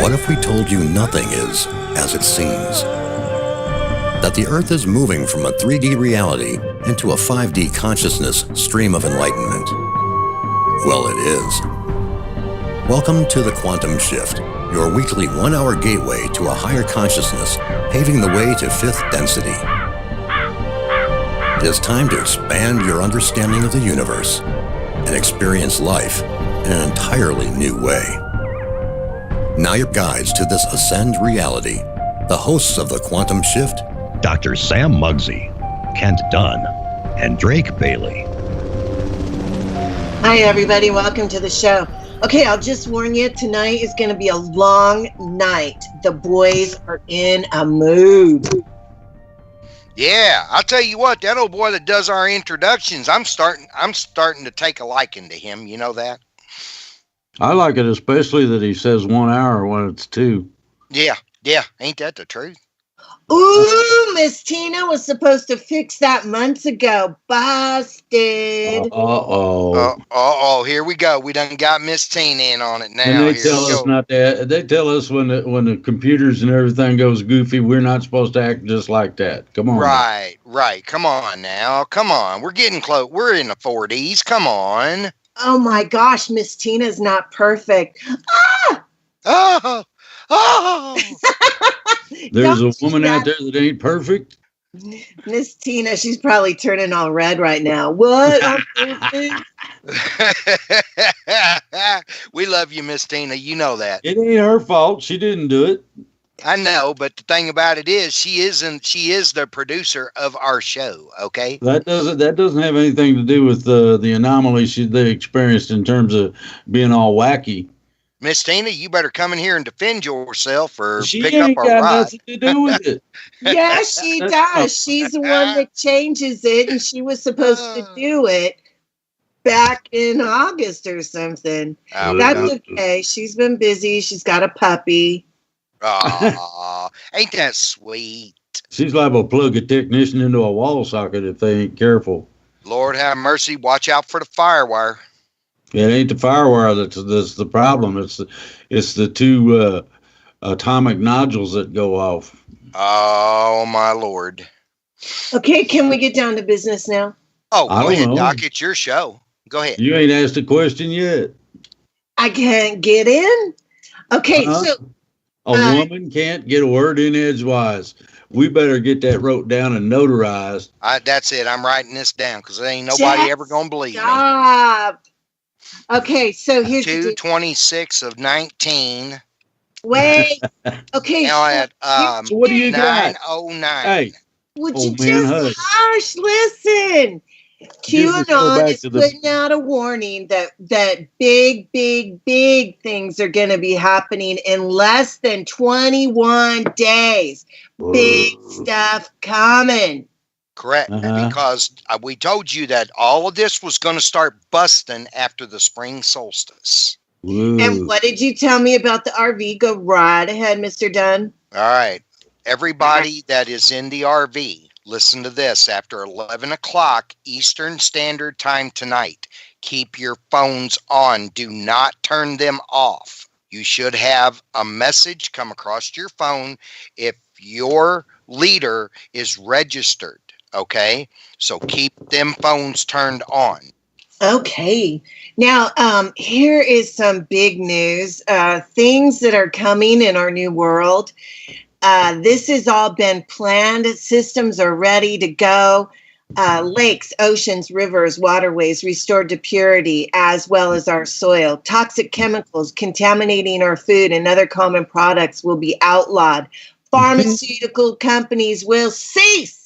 What if we told you nothing is as it seems? That the Earth is moving from a 3D reality into a 5D consciousness stream of enlightenment? Well, it is. Welcome to the Quantum Shift, your weekly 1-hour gateway to a higher consciousness, paving the way to fifth density. It is time to expand your understanding of the universe and experience life in an entirely new way. Now your guides to this ascend reality, the hosts of the Quantum Shift, Dr. Sam Muggsy, Kent Dunn, and Drake Bailey. Hi, everybody. Welcome to the show. Okay, I'll just warn you, tonight is going to be a long night. The boys are in a mood. Yeah, I'll tell you what, that old boy that does our introductions, I'm starting to take a liking to him. You know that? I like it especially that he says 1 hour when it's 2. Yeah. Ain't that the truth? Ooh, Miss Tina was supposed to fix that months ago. Busted. Here we go. We done got Miss Tina in on it now. And they tell us not that. They tell us when the computers and everything goes goofy, we're not supposed to act just like that. Come on. Right. Come on now. Come on. We're getting close. We're in the 40s. Come on. Oh my gosh, Miss Tina's not perfect. Oh. There's a woman out there that ain't perfect. Miss Tina, she's probably turning all red right now. What? We love you, Miss Tina. You know that. It ain't her fault. She didn't do it. I know, but the thing about it is she is the producer of our show, okay? That doesn't have anything to do with the anomaly they experienced in terms of being all wacky. Miss Tina, you better come in here and defend yourself or she pick ain't up our got rod. nothing to do with it. Yes, she does. She's the one that changes it, and she was supposed to do it back in August or something. That's okay. She's been busy. She's got a puppy. Aw, ain't that sweet? She's liable to plug a technician into a wall socket if they ain't careful. Lord have mercy. Watch out for the firewire. It ain't the firewire that's the problem. It's the two atomic nodules that go off. Oh, my Lord. Okay, can we get down to business now? Oh, go ahead, Doc. It's your show. Go ahead. You ain't asked a question yet. I can't get in? Okay, so... A woman can't get a word in edgewise. We better get that wrote down and notarized. That's it. I'm writing this down because there ain't nobody ever going to believe me. Okay, so here's 2/26 of 19. Wait. Okay. Now at so what do you got? 9:09. Hey. Would you just hush? Listen. QAnon is putting out a warning that big things are going to be happening in less than 21 days. Big stuff coming. Correct, because we told you that all of this was going to start busting after the spring solstice. Ooh. And what did you tell me about the RV? Go right ahead, Mr. Dunn. All right. Everybody that is in the RV, listen to this. After 11 o'clock Eastern Standard Time tonight, keep your phones on. Do not turn them off. You should have a message come across your phone if your leader is registered. Okay, so keep them phones turned on. Okay. Now, here is some big news. Things that are coming in our new world. This has all been planned. Systems are ready to go. Lakes, oceans, rivers, waterways restored to purity, as well as our soil. Toxic chemicals contaminating our food and other common products will be outlawed. Pharmaceutical companies will cease.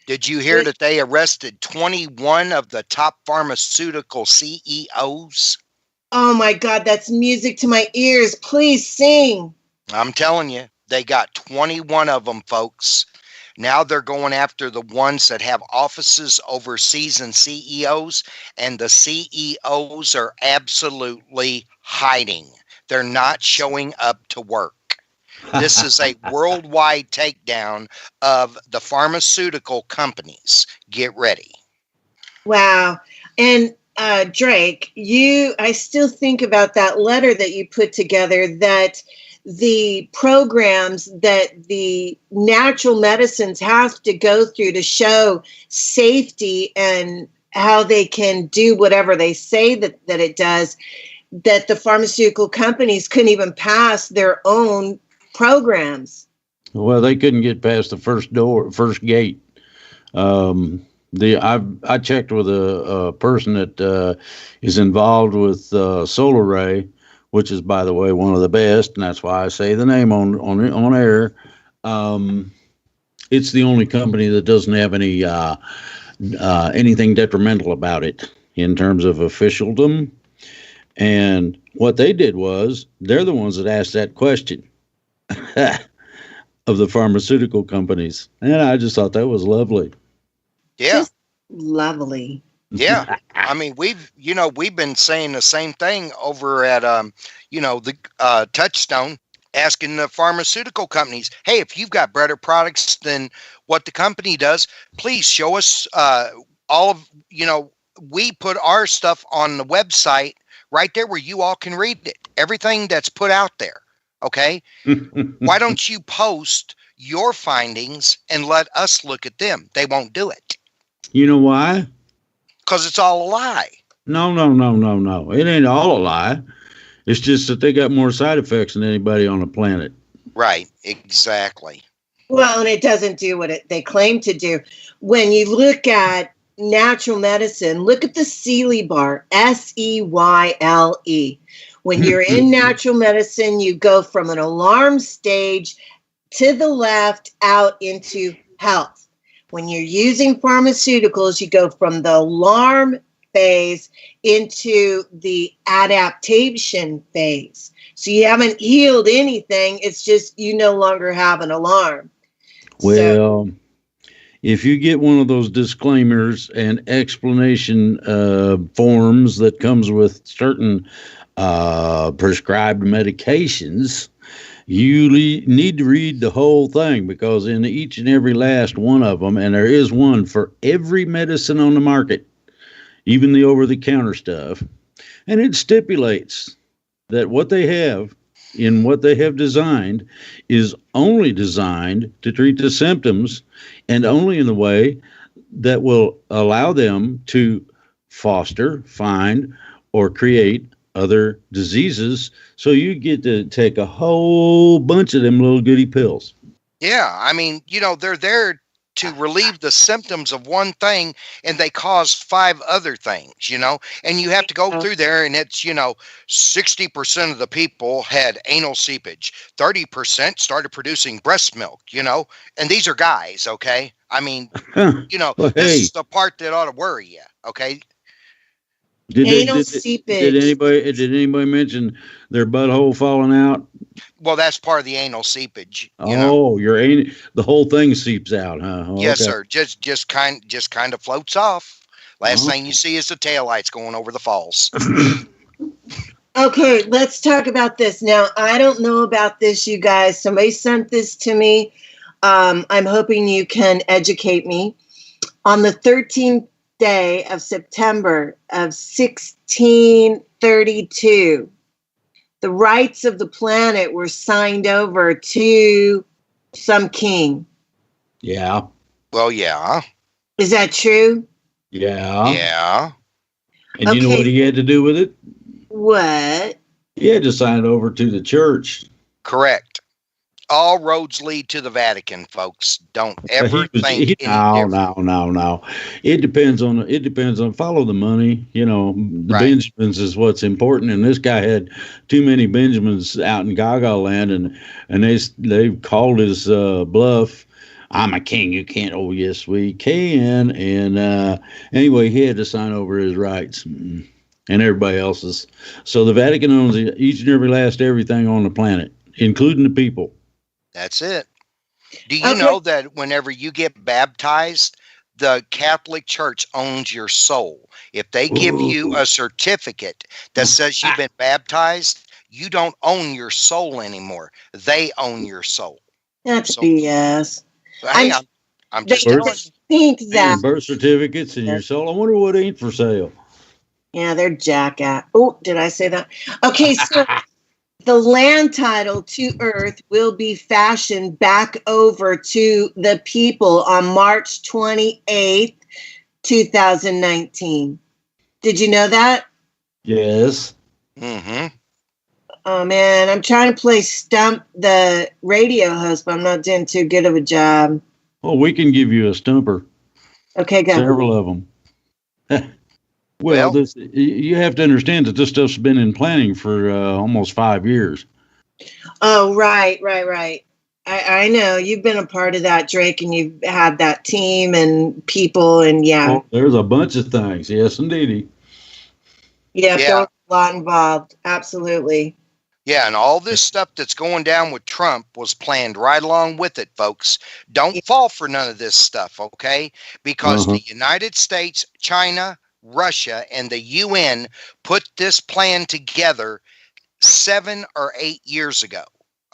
Did you hear that they arrested 21 of the top pharmaceutical CEOs? Oh my God, that's music to my ears. Please sing. I'm telling you, they got 21 of them, folks. Now they're going after the ones that have offices overseas and CEOs, and the CEOs are absolutely hiding. They're not showing up to work. This is a worldwide takedown of the pharmaceutical companies. Get ready. Wow. And Drake, I still think about that letter that you put together that the programs that the natural medicines have to go through to show safety and how they can do whatever they say that it does, that the pharmaceutical companies couldn't even pass their own programs. Well, they couldn't get past the first gate. I checked with a person that is involved with Solar Ray, which is, by the way, one of the best, and that's why I say the name on air. It's the only company that doesn't have any anything detrimental about it in terms of officialdom. And what they did was, they're the ones that asked that question of the pharmaceutical companies. And I just thought that was lovely. Yeah. Just lovely. Yeah. I mean, we've been saying the same thing over at, the Touchstone, asking the pharmaceutical companies, hey, if you've got better products than what the company does, please show us all of, we put our stuff on the website right there where you all can read it. Everything that's put out there. Okay. Why don't you post your findings and let us look at them? They won't do it. You know why? Because it's all a lie. No. It ain't all a lie. It's just that they got more side effects than anybody on the planet. Right. Exactly. Well, and it doesn't do what they claim to do. When you look at natural medicine, look at the Sealy bar, SEYLE. When you're in natural medicine, you go from an alarm stage to the left out into health. When you're using pharmaceuticals, you go from the alarm phase into the adaptation phase. So you haven't healed anything. It's just you no longer have an alarm. Well, if you get one of those disclaimers and explanation forms that comes with certain prescribed medications, you need to read the whole thing, because in each and every last one of them, and there is one for every medicine on the market, even the over-the-counter stuff, and it stipulates that what they have in what they have designed is only designed to treat the symptoms, and only in the way that will allow them to foster, find, or create other diseases. So you get to take a whole bunch of them little goody pills. Yeah. I mean, they're there to relieve the symptoms of one thing, and they cause 5 other things, and you have to go through there, and it's, 60% of the people had anal seepage, 30% started producing breast milk, and these are guys. Okay. I mean, Well, this is the part that ought to worry you. Okay. Anal seepage. Did anybody mention their butthole falling out? Well, that's part of the anal seepage. The whole thing seeps out, huh? Oh, yes, okay. sir. Just kind of floats off. Last thing you see is the taillights going over the falls. Okay, let's talk about this. Now, I don't know about this, you guys. Somebody sent this to me. I'm hoping you can educate me. On the 13th day of September of 1632, the rights of the planet were signed over to some king. Yeah. Well, yeah. Is that true? Yeah. Yeah. And you know what he had to do with it? What? He had to sign it over to the church. Correct. All roads lead to the Vatican, folks. Don't ever think any different. No. It depends on follow the money. The Right. Benjamins is what's important. And this guy had too many Benjamins out in Gaga land, and they called his bluff. I'm a king. You can't. Oh, yes, we can. And anyway, he had to sign over his rights and everybody else's. So the Vatican owns each and every last everything on the planet, including the people. That's it. Do you know that whenever you get baptized, the Catholic Church owns your soul? If they give you a certificate that says you've been baptized, you don't own your soul anymore. They own your soul. That's BS. Hey, I'm just telling you. Think that. And birth certificates and your soul. I wonder what ain't for sale. Yeah, they're jackass. Oh, did I say that? Okay, so the land title to Earth will be fashioned back over to the people on March 28th, 2019. Did you know that? Yes. Mm-hmm. Oh man, I'm trying to play Stump the radio host, but I'm not doing too good of a job. Well, we can give you a stumper. Okay, go. Several of them. Well- Well, you have to understand that this stuff's been in planning for almost 5 years. Oh, right. I know you've been a part of that, Drake, and you've had that team and people, and yeah, Oh, there's a bunch of things. Yes, indeedy. yeah, Yeah. there's a lot involved. Absolutely. Yeah, and all this stuff that's going down with Trump was planned right along with it, folks. Don't fall for none of this stuff, okay? Because Uh-huh. the United States, China, Russia, and the UN put this plan together 7 or 8 years ago,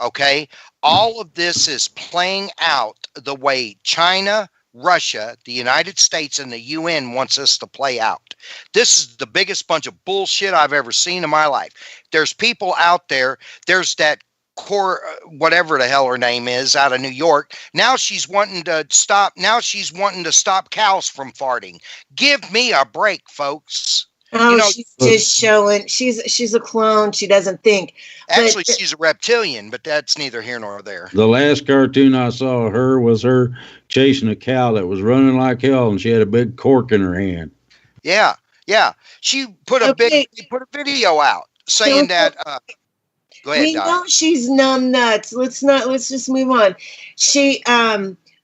okay? All of this is playing out the way China, Russia, the United States, and the UN wants us to play out. This is the biggest bunch of bullshit I've ever seen in my life. There's people out there. There's that core, whatever the hell her name is, out of New York. Now she's wanting to stop. Now she's wanting to stop cows from farting. Give me a break, folks. Oh, You know- she's just showing. She's a clone. She doesn't think. Actually, But- she's a reptilian, but that's neither here nor there. The last cartoon I saw of her was her chasing a cow that was running like hell, and she had a big cork in her hand. Yeah, yeah. She put Okay. they put a video out saying that. Go ahead, We Doc. know she's numb nuts. Let's just move on. She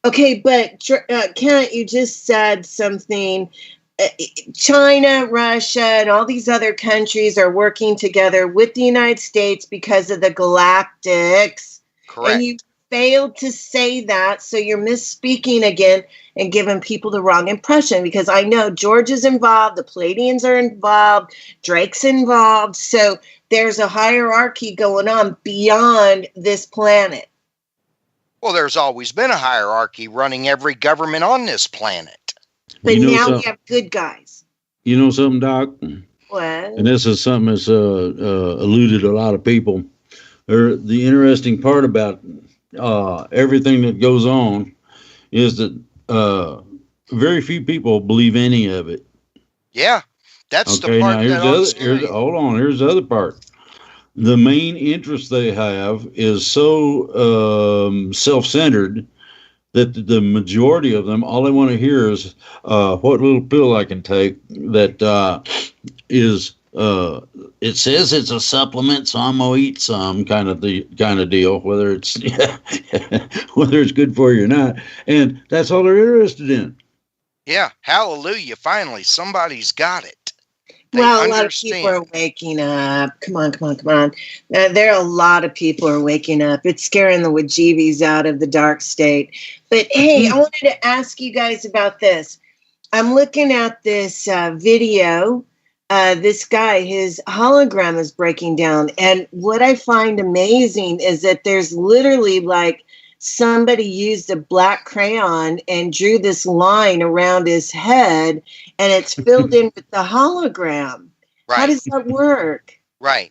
okay, but Kent, you just said something. China, Russia, and all these other countries are working together with the United States because of the galactics. Correct. And you failed to say that, so you're misspeaking again and giving people the wrong impression, because I know George is involved, the Palladians are involved, Drake's involved, so there's a hierarchy going on beyond this planet. Well, there's always been a hierarchy running every government on this planet. But You know now we something- have good guys. You know something, Doc? What? And this is something that's eluded a lot of people. The interesting part about everything that goes on is that very few people believe any of it. Yeah, that's Okay, the part now here's that the I'm other. serious. Hold on. Here's the other part. The main interest they have is so self-centered that the majority of them, all they want to hear is what little pill I can take that is. It says it's a supplement, so I'm gonna eat some kind of deal, whether it's whether it's good for you or not, and that's all they're interested in. Yeah, hallelujah. Finally, somebody's got it. They Well, a lot of people are waking up. Come on. There are a lot of people are waking up. It's scaring the wajeebies out of the dark state. But hey, I wanted to ask you guys about this. I'm looking at this video. This guy, his hologram is breaking down. And what I find amazing is that there's literally like somebody used a black crayon and drew this line around his head, and it's filled in with the hologram. Right. How does that work? Right.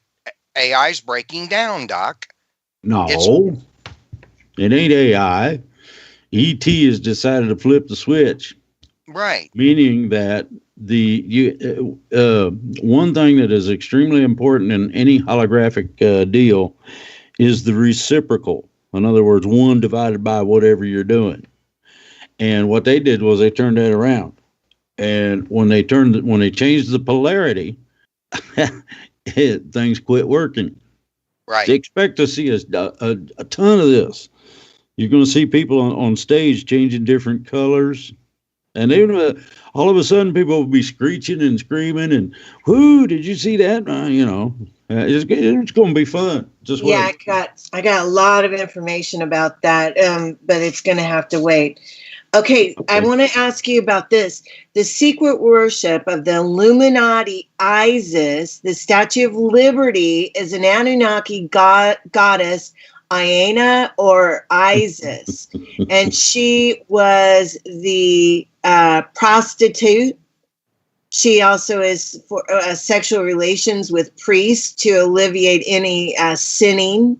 AI's breaking down, Doc. No, It's- it ain't AI. ET has decided to flip the switch, Right. meaning that one thing that is extremely important in any holographic deal is the reciprocal. In other words, one divided by whatever you're doing. And what they did was they turned that around. And when they changed the polarity, things quit working. Right. Expect to see a ton of this. You're going to see people on stage changing different colors. And even all of a sudden, people will be screeching and screaming and, "Whoo! Did you see that?" It's going to be fun. Just Yeah, wait. I got a lot of information about that, but it's going to have to wait. Okay, I Okay. want to ask you about this. The secret worship of the Illuminati Isis, the Statue of Liberty, is an Anunnaki goddess, Iana or Isis, and she was the prostitute She also is for sexual relations with priests to alleviate any sinning.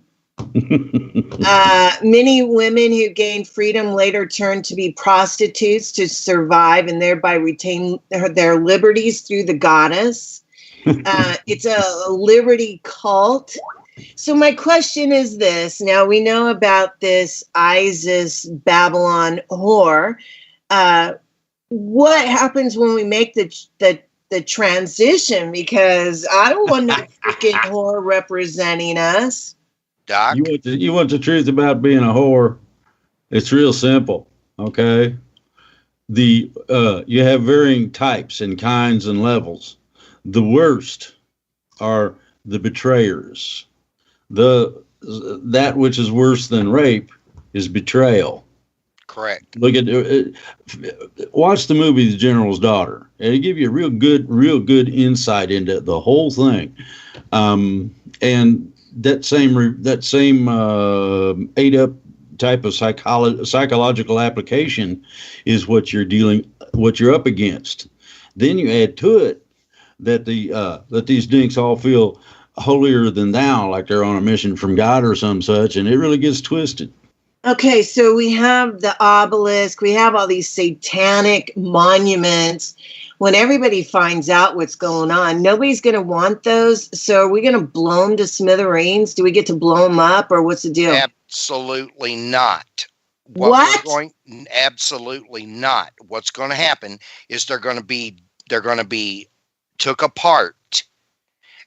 Many women who gained freedom later turned to be prostitutes to survive and thereby retain their liberties through the goddess. It's a liberty cult. So my question is this. Now we know about this Isis Babylon whore. What happens when we make the transition? Because I don't want no freaking whore representing us. Doc, You want the truth about being a whore? It's real simple. Okay. You have varying types and kinds and levels. The worst are the betrayers. That which is worse than rape is betrayal. correct. Look at watch the movie The General's Daughter. It'll give you a real good insight into the whole thing. And that same ate up type of psychological application is what you're up against. Then you add to it that these dinks all feel holier than thou, like they're on a mission from God or some such, and it really gets twisted. Okay, so we have the obelisk, we have all these satanic monuments. When everybody finds out what's going on, nobody's going to want those. So are we going to blow them to smithereens? Do we get to blow them up, or what's the deal? Absolutely not. Absolutely not. What's going to happen is they're going to be took apart.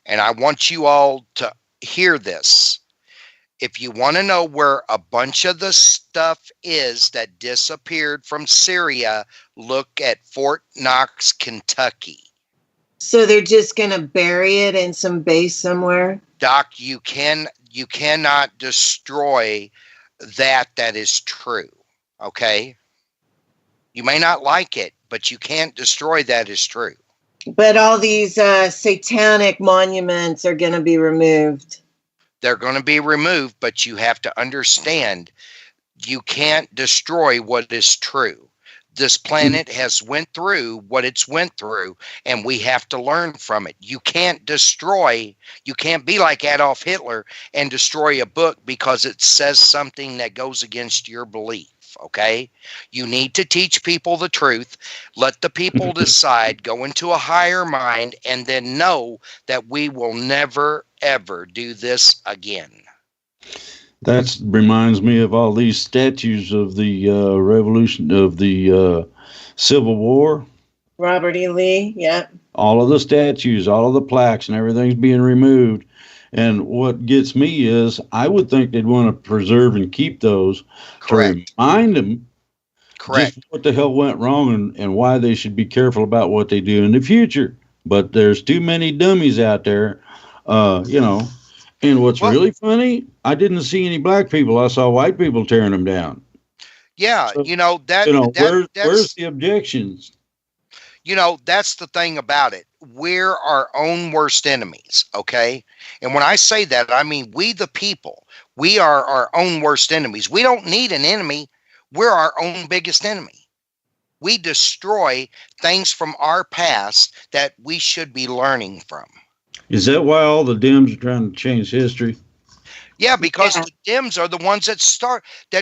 And I want you all to hear this. If you want to know where a bunch of the stuff is that disappeared from Syria, look at Fort Knox, Kentucky. So they're just going to bury it in some base somewhere? Doc, you cannot destroy that is true. Okay? You may not like it, but you can't destroy that is true. But all these satanic monuments are going to be removed. They're going to be removed, but you have to understand you can't destroy what is true. This planet has went through what it's went through, and we have to learn from it. You can't be like Adolf Hitler and destroy a book because it says something that goes against your belief. Okay? You need to teach people the truth. Let the people decide, go into a higher mind, and then know that we will never, ever do this again. That reminds me of all these statues of the revolution of the Civil War. Robert E. Lee, yeah. All of the statues, all of the plaques and everything's being removed. And what gets me is I would think they'd want to preserve and keep those. Correct. To remind them Correct. just what the hell went wrong and why they should be careful about what they do in the future. But there's too many dummies out there, And what's really funny, I didn't see any black people. I saw white people tearing them down. Yeah, So, where's the objections? That's the thing about it. We're our own worst enemies, okay? And when I say that, I mean we the people. We are our own worst enemies. We don't need an enemy. We're our own biggest enemy. We destroy things from our past that we should be learning from. Is that why all the Dems are trying to change history? Yeah, because the Dems are the ones that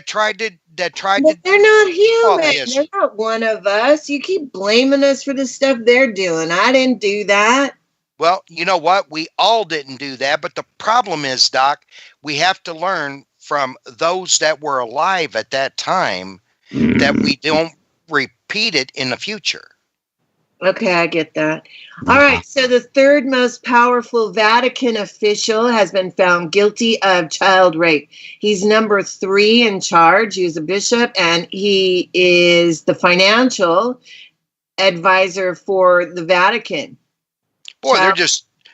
tried to. But they're not human. Yes. They're not one of us. You keep blaming us for the stuff they're doing. I didn't do that. Well, you know what? We all didn't do that. But the problem is, Doc, we have to learn from those that were alive at that time that we don't repeat it in the future. Okay, I get that. All right, so the third most powerful Vatican official has been found guilty of child rape. He's number 3 in charge. He's a bishop, and he is the financial advisor for the Vatican. Boy,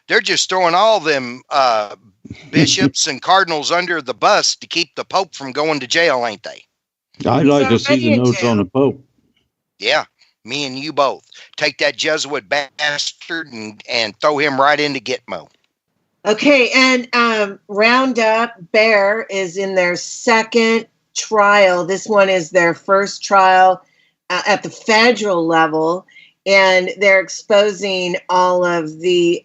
they're just throwing all them bishops and cardinals under the bus to keep the Pope from going to jail, ain't they? I'd like to see the notes on the Pope. Yeah. Me and you both. Take that Jesuit bastard and throw him right into Gitmo. Okay, and Roundup Bear is in their second trial. This one is their first trial at the federal level and they're exposing all of the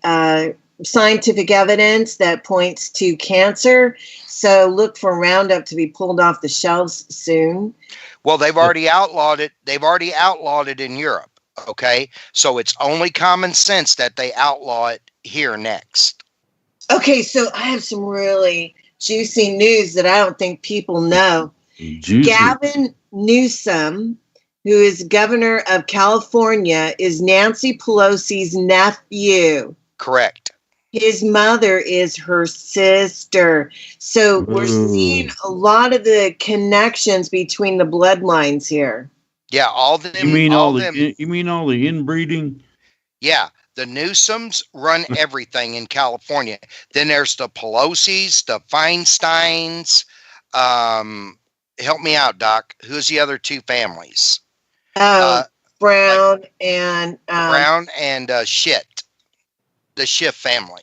scientific evidence that points to cancer. So look for Roundup to be pulled off the shelves soon. Well, they've already outlawed it. They've already outlawed it in Europe. Okay. So it's only common sense that they outlaw it here next. Okay. So I have some really juicy news that I don't think people know. Juicy. Gavin Newsom, who is governor of California, is Nancy Pelosi's nephew. Correct. His mother is her sister. So we're seeing a lot of the connections between the bloodlines here. Yeah, all them. You mean all the inbreeding? Yeah, the Newsoms run everything in California. Then there's the Pelosi's, the Feinsteins. Help me out, Doc. Who's the other two families? Brown and Schiff. The Schiff family.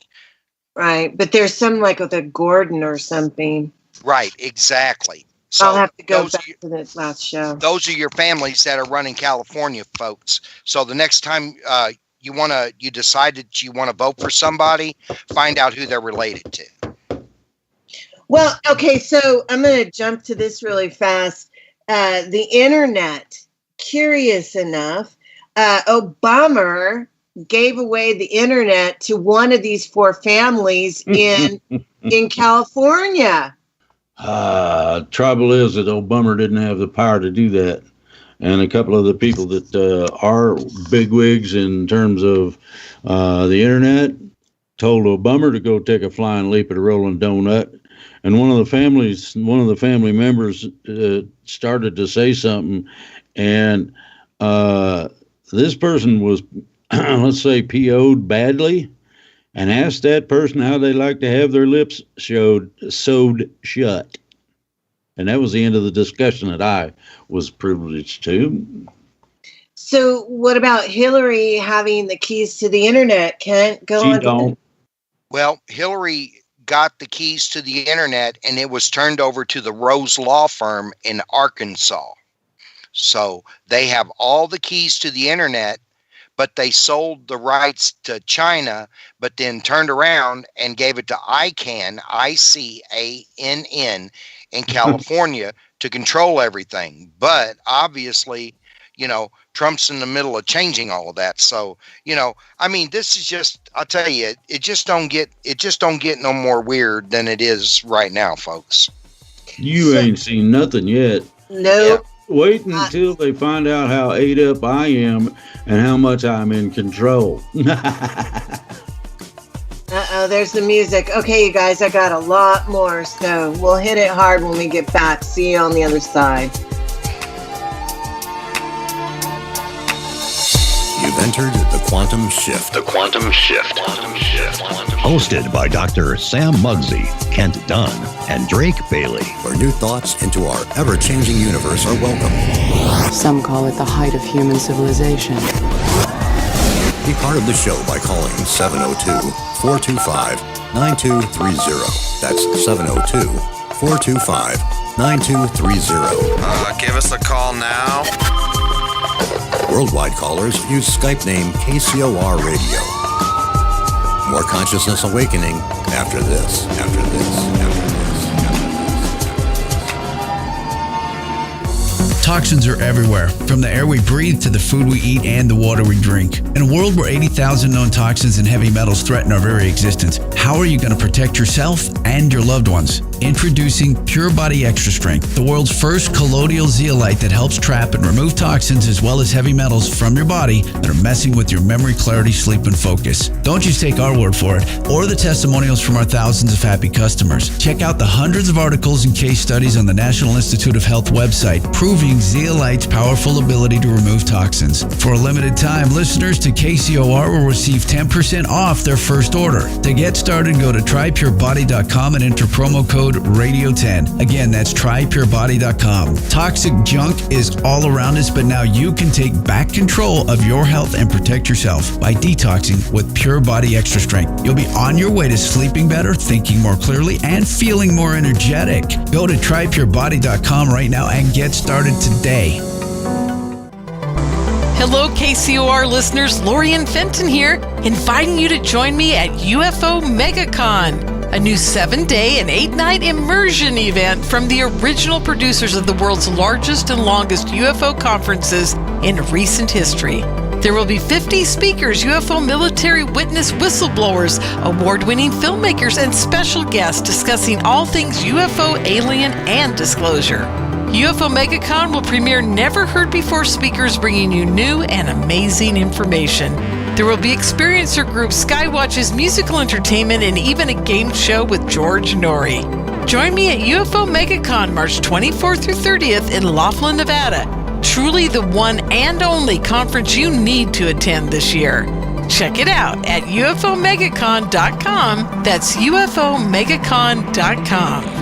Right, but there's some like with a Gordon or something. Right, exactly. So I'll have to go back to this last show. Those are your families that are running California, folks. So the next time you decide that you want to vote for somebody, find out who they're related to. Well, okay, so I'm going to jump to this really fast. The internet, curious enough, Obama gave away the internet to one of these four families in California. Trouble is that Obama didn't have the power to do that. And a couple of the people that are bigwigs in terms of the internet told Obama to go take a flying leap at a rolling donut. And one of the family members started to say something, and this person was, let's say, PO'd badly, and asked that person how they like to have their lips sewed shut. And that was the end of the discussion that I was privileged to. So what about Hillary having the keys to the internet? Can't go on. She don't. Well, Hillary got the keys to the internet, and it was turned over to the Rose Law Firm in Arkansas. So they have all the keys to the internet, but they sold the rights to China, but then turned around and gave it to ICANN, ICANN, in California to control everything. But obviously, Trump's in the middle of changing all of that. So, this is just, I'll tell you, it just don't get no more weird than it is right now, folks. You ain't seen nothing yet. Nope. Wait until they find out how ate up I am and how much I'm in control. Uh-oh, there's the music. Okay, you guys, I got a lot more, so we'll hit it hard when we get back. See you on the other side. You've entered the Quantum Shift. The Quantum Shift. Hosted by Dr. Sam Muggsy, Kent Dunn, and Drake Bailey. Where new thoughts into our ever-changing universe are welcome. Some call it the height of human civilization. Be part of the show by calling 702-425-9230. That's 702-425-9230. Give us a call now. Worldwide callers use Skype name KCOR Radio. More consciousness awakening after this. Toxins are everywhere, from the air we breathe to the food we eat and the water we drink. In a world where 80,000 known toxins and heavy metals threaten our very existence, how are you going to protect yourself and your loved ones? Introducing Pure Body Extra Strength, the world's first colloidal zeolite that helps trap and remove toxins as well as heavy metals from your body that are messing with your memory, clarity, sleep, and focus. Don't just take our word for it or the testimonials from our thousands of happy customers. Check out the hundreds of articles and case studies on the National Institute of Health website proving zeolite's powerful ability to remove toxins. For a limited time, listeners to KCOR will receive 10% off their first order. To get started, go to trypurebody.com and enter promo code RADIO10. Again, that's trypurebody.com. Toxic junk is all around us, but now you can take back control of your health and protect yourself by detoxing with Pure Body Extra Strength. You'll be on your way to sleeping better, thinking more clearly, and feeling more energetic. Go to trypurebody.com right now and get started today. Hello, KCOR listeners. Lori and Fenton here, inviting you to join me at UFO MegaCon, a new 7-day and 8-night immersion event from the original producers of the world's largest and longest UFO conferences in recent history. There will be 50 speakers, UFO military witness whistleblowers, award-winning filmmakers, and special guests discussing all things UFO, alien, and disclosure. UFO MegaCon will premiere never-heard-before speakers bringing you new and amazing information. There will be experiencer groups, Skywatch's musical entertainment, and even a game show with George Norrie. Join me at UFO MegaCon March 24th through 30th in Laughlin, Nevada. Truly the one and only conference you need to attend this year. Check it out at UFOMegaCon.com. That's UFOMegaCon.com.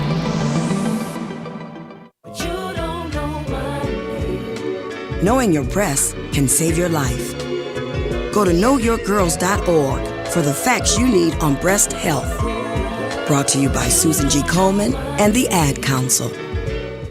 Knowing your breasts can save your life. Go to knowyourgirls.org for the facts you need on breast health. Brought to you by Susan G. Komen and the Ad Council.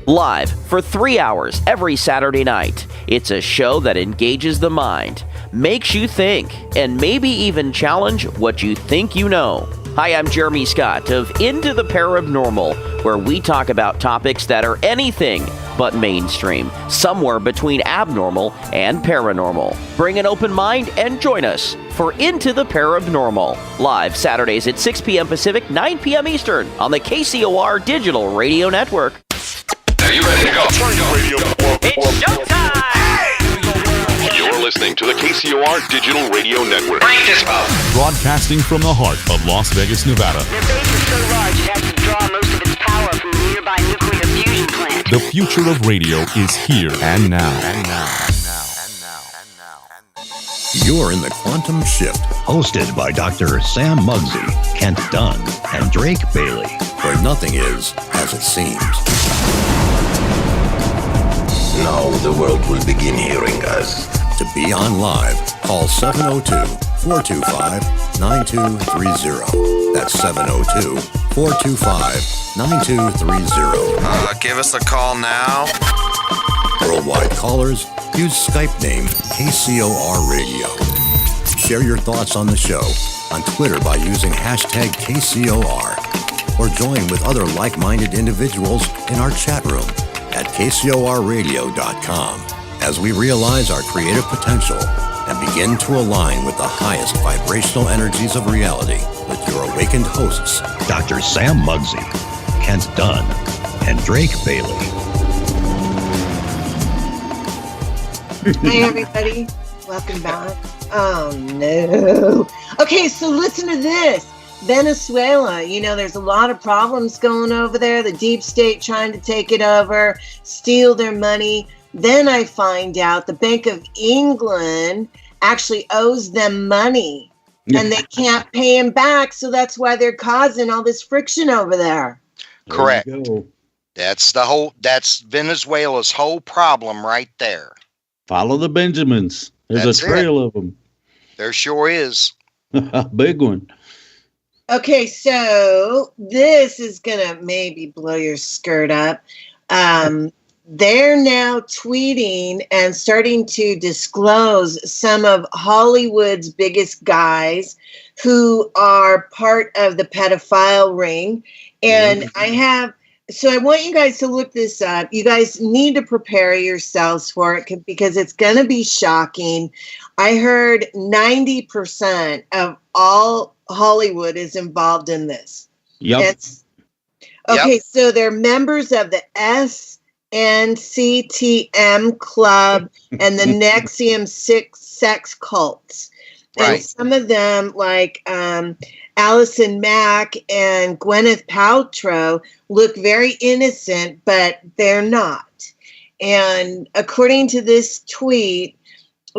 Live for 3 hours every Saturday night. It's a show that engages the mind, makes you think, and maybe even challenge what you think you know. Hi, I'm Jeremy Scott of Into the Paranormal, where we talk about topics that are anything but mainstream, somewhere between abnormal and paranormal. Bring an open mind and join us for Into the Paranormal, live Saturdays at 6 p.m. Pacific, 9 p.m. Eastern on the KCOR Digital Radio Network. Are you ready to go? It's showtime! You're listening to the KCOR Digital Radio Network. Crank this up. Broadcasting from the heart of Las Vegas, Nevada. Their base is so large it has to draw most of its power from the nearby nuclear fusion plant. The future of radio is here and now. You're in the Quantum Shift. Hosted by Dr. Sam Muggsy, Kent Dunn, and Drake Bailey. Where nothing is as it seems. Now the world will begin hearing us. To be on live, call 702-425-9230. That's 702-425-9230. Give us a call now. Worldwide callers, use Skype name KCOR Radio. Share your thoughts on the show on Twitter by using hashtag KCOR. Or join with other like-minded individuals in our chat room at KCORradio.com as we realize our creative potential and begin to align with the highest vibrational energies of reality with your awakened hosts, Dr. Sam Muggsy, Kent Dunn, and Drake Bailey. Hey, everybody. Welcome back. Oh, no. Okay, so listen to this. Venezuela, there's a lot of problems going over there. The deep state trying to take it over, steal their money. Then I find out the Bank of England actually owes them money and they can't pay him back. So that's why they're causing all this friction over there. Correct. That's Venezuela's whole problem right there. Follow the Benjamins. There's a trail of them. There sure is. A big one. Okay, so this is going to maybe blow your skirt up. They're now tweeting and starting to disclose some of Hollywood's biggest guys who are part of the pedophile ring. And I want you guys to look this up. You guys need to prepare yourselves for it because it's going to be shocking. I heard 90% of all Hollywood is involved in this. Yep. So they're members of the SNCTM Club and the NXIVM sex cults. Right. And some of them, like Allison Mack and Gwyneth Paltrow, look very innocent, but they're not. And according to this tweet,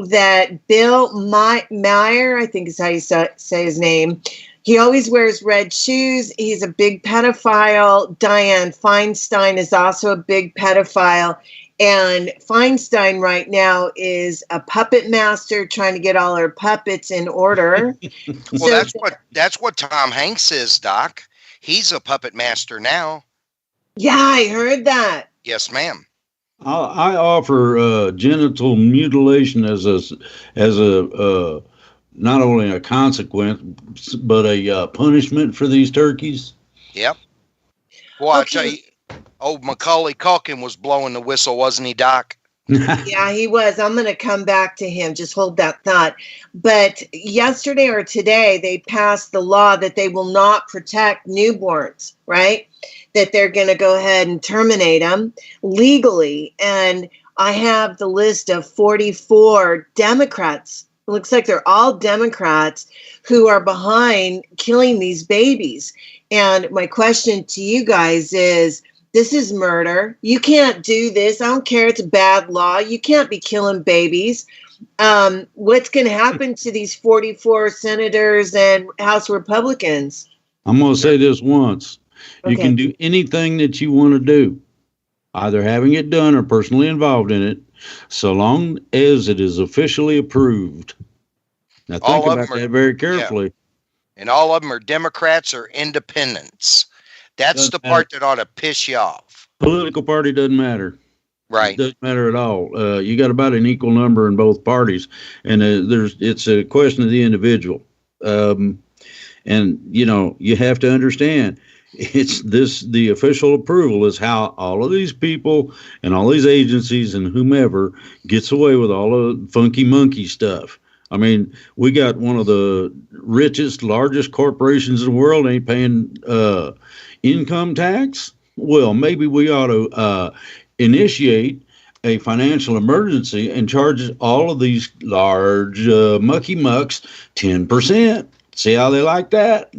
that Bill Meyer, I think is how you say his name, he always wears red shoes. He's a big pedophile. Dianne Feinstein is also a big pedophile. And Feinstein right now is a puppet master trying to get all her puppets in order. Well, that's what Tom Hanks is, Doc. He's a puppet master now. Yeah, I heard that. Yes, ma'am. I offer genital mutilation as a not only a consequence but a punishment for these turkeys. Yep. Well, I tell you, old Macaulay Culkin was blowing the whistle, wasn't he, Doc? Yeah, he was. I'm going to come back to him. Just hold that thought. But yesterday or today, they passed the law that they will not protect newborns, right? That they're going to go ahead and terminate them legally. And I have the list of 44 Democrats. It looks like they're all Democrats who are behind killing these babies. And my question to you guys is, this is murder. You can't do this. I don't care. It's a bad law. You can't be killing babies. What's going to happen to these 44 senators and House Republicans? I'm going to say this once. Okay. You can do anything that you want to do, either having it done or personally involved in it, so long as it is officially approved. Now think about that very carefully. Yeah. And all of them are Democrats or independents. That's the part that ought to piss you off. Political party doesn't matter. Right. It doesn't matter at all. You got about an equal number in both parties, and it's a question of the individual. And you have to understand, the official approval is how all of these people and all these agencies and whomever gets away with all the funky monkey stuff. I mean, we got one of the richest, largest corporations in the world ain't paying income tax. Well, maybe we ought to initiate a financial emergency and charge all of these large mucky mucks 10%. See how they like that?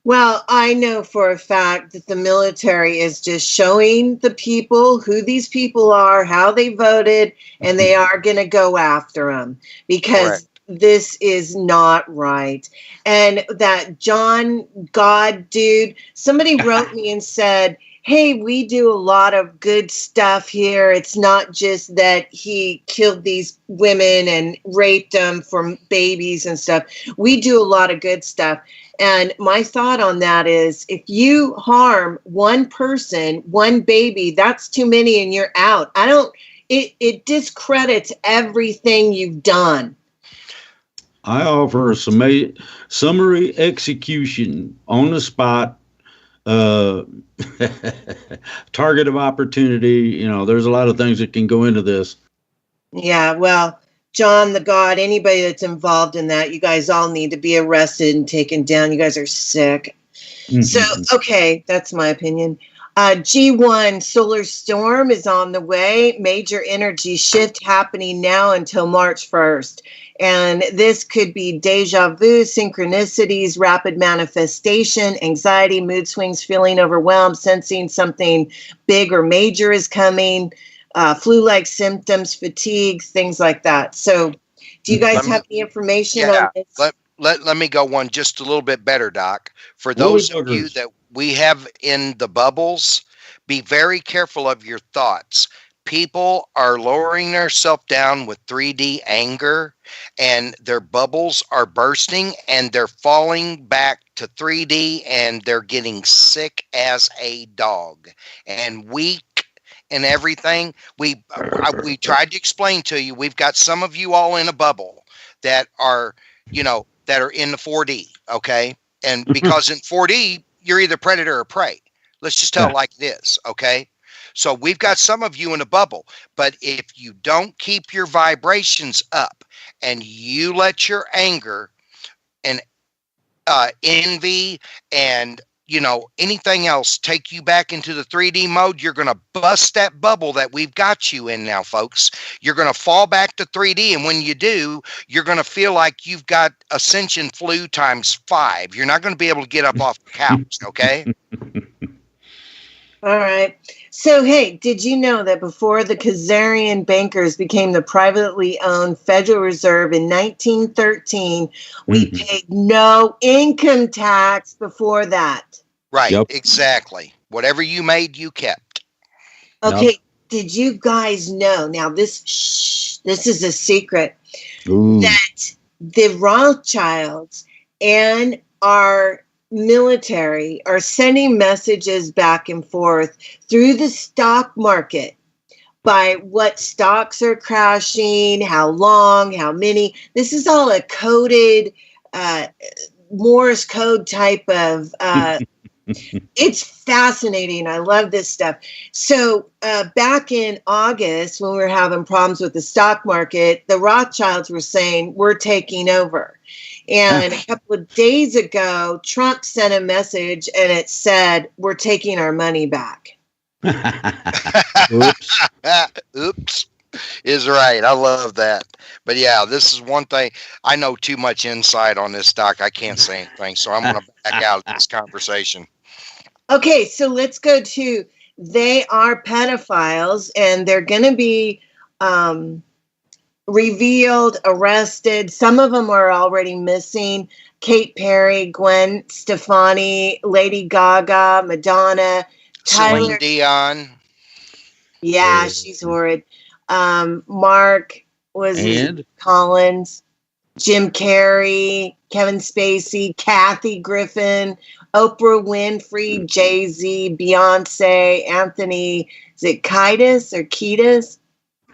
Well, I know for a fact that the military is just showing the people who these people are, how they voted, and they are going to go after them because this is not right. And that John God dude, somebody wrote me and said, hey, we do a lot of good stuff here. It's not just that he killed these women and raped them for babies and stuff. We do a lot of good stuff. And my thought on that is, if you harm one person, one baby, that's too many and you're out. It discredits everything you've done. I offer a summary execution on the spot. Target of opportunity. There's a lot of things that can go into this. Yeah, well, John the God, anybody that's involved in that, you guys all need to be arrested and taken down. You guys are sick. Mm-hmm. So, okay, that's my opinion. G1 solar storm is on the way. Major energy shift happening now until March 1st. And this could be deja vu, synchronicities, rapid manifestation, anxiety, mood swings, feeling overwhelmed, sensing something big or major is coming, flu-like symptoms, fatigue, things like that. So do you guys have any information on this? Let me go one just a little bit better, Doc. For those of you that we have in the bubbles, be very careful of your thoughts. People are lowering themselves down with 3D anger, and their bubbles are bursting, and they're falling back to 3D, and they're getting sick as a dog and weak and everything. We tried to explain to you, we've got some of you all in a bubble that are, that are in the 4D, okay? And because in 4D, you're either predator or prey. Let's just tell it like it is, okay? So we've got some of you in a bubble, but if you don't keep your vibrations up and you let your anger and envy and, anything else take you back into the 3D mode, you're going to bust that bubble that we've got you in now, folks. You're going to fall back to 3D. And when you do, you're going to feel like you've got ascension flu times 5. You're not going to be able to get up off the couch. Okay. All right. So, hey, did you know that before the Khazarian bankers became the privately owned Federal Reserve in 1913, we paid no income tax before that? Right. Yep. Exactly. Whatever you made, you kept. Okay. Yep. Did you guys know? Now, this is a secret. Ooh. That the Rothschilds and our military are sending messages back and forth through the stock market by what stocks are crashing, how long, how many. This is all a coded Morse code type of it's fascinating. I love this stuff. So back in August, when we were having problems with the stock market, the Rothschilds were saying, we're taking over. And a couple of days ago, Trump sent a message and it said, we're taking our money back. Oops. Oops is right. I love that. But yeah, this is one thing. I know too much insight on this stock. I can't say anything. So I'm going to back out of this conversation. Okay, so let's go to they are pedophiles, and they're going to be revealed, arrested. Some of them are already missing. Kate Perry, Gwen Stefani, Lady Gaga, Madonna, Celine Dion. Yeah, she's horrid. Mark Collins, Jim Carrey, Kevin Spacey, Kathy Griffin, Oprah Winfrey, Jay-Z, Beyonce, Anthony, is it Kiedis or Kiedis?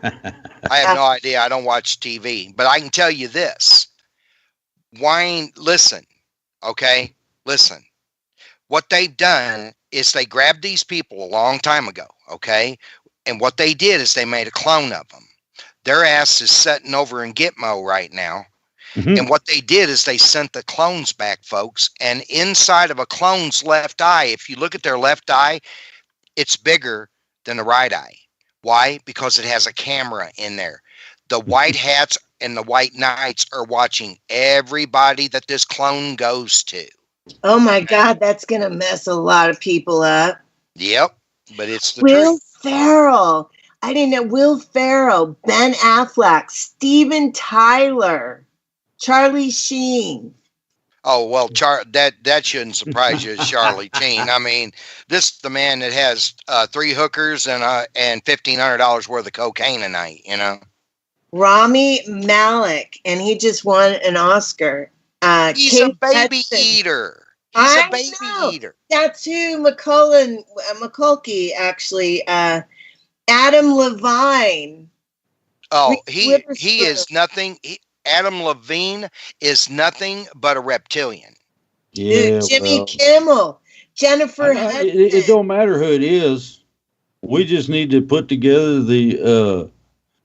I have no idea. I don't watch TV, but I can tell you this. Listen, okay? Listen. What they've done is they grabbed these people a long time ago, okay? And what they did is they made a clone of them. Their ass is sitting over in Gitmo right now. Mm-hmm. And what they did is they sent the clones back, folks. And inside of a clone's left eye, if you look at their left eye, it's bigger than the right eye. Why? Because it has a camera in there. The white hats and the white knights are watching everybody that this clone goes to. Oh my God, that's going to mess a lot of people up. Yep, but it's the Will truth. Ferrell. I didn't know. Will Ferrell, Ben Affleck, Steven Tyler, Charlie Sheen. Oh, well, that shouldn't surprise you, Charlie Sheen. I mean, this is the man that has 3 hookers and $1,500 worth of cocaine a night, you know? Rami Malek, and he just won an Oscar. He's a baby eater. He's a baby eater. That's who McCulkey, actually. Adam Levine. Oh, he is nothing. Adam Levine is nothing but a reptilian. Yeah, Jimmy Kimmel, Jennifer Hudson. It don't matter who it is. We just need to put together the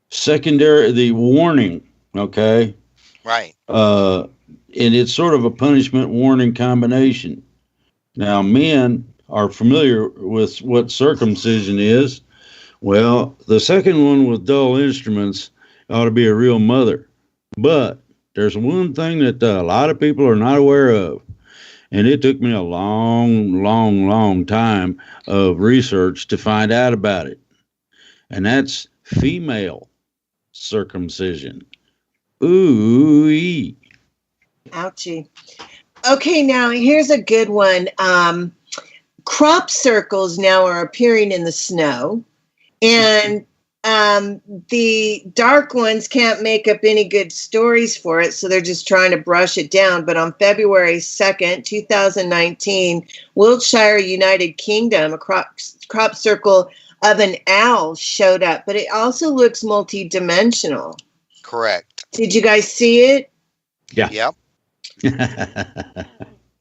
the warning, okay? Right. And it's sort of a punishment warning combination. Now, men are familiar with what circumcision is. Well, the second one with dull instruments ought to be a real mother. But there's one thing that a lot of people are not aware of, and it took me a long time of research to find out about it, and that's female circumcision. Ooh-ee. Ouchie. Okay, now here's a good one. Crop circles now are appearing in the snow, and the dark ones can't make up any good stories for it, so they're just trying to brush it down. But on February 2nd, 2019, Wiltshire, United Kingdom, a crop circle of an owl showed up, but it also looks multi-dimensional. Correct. Did you guys see it? Yeah. Yep.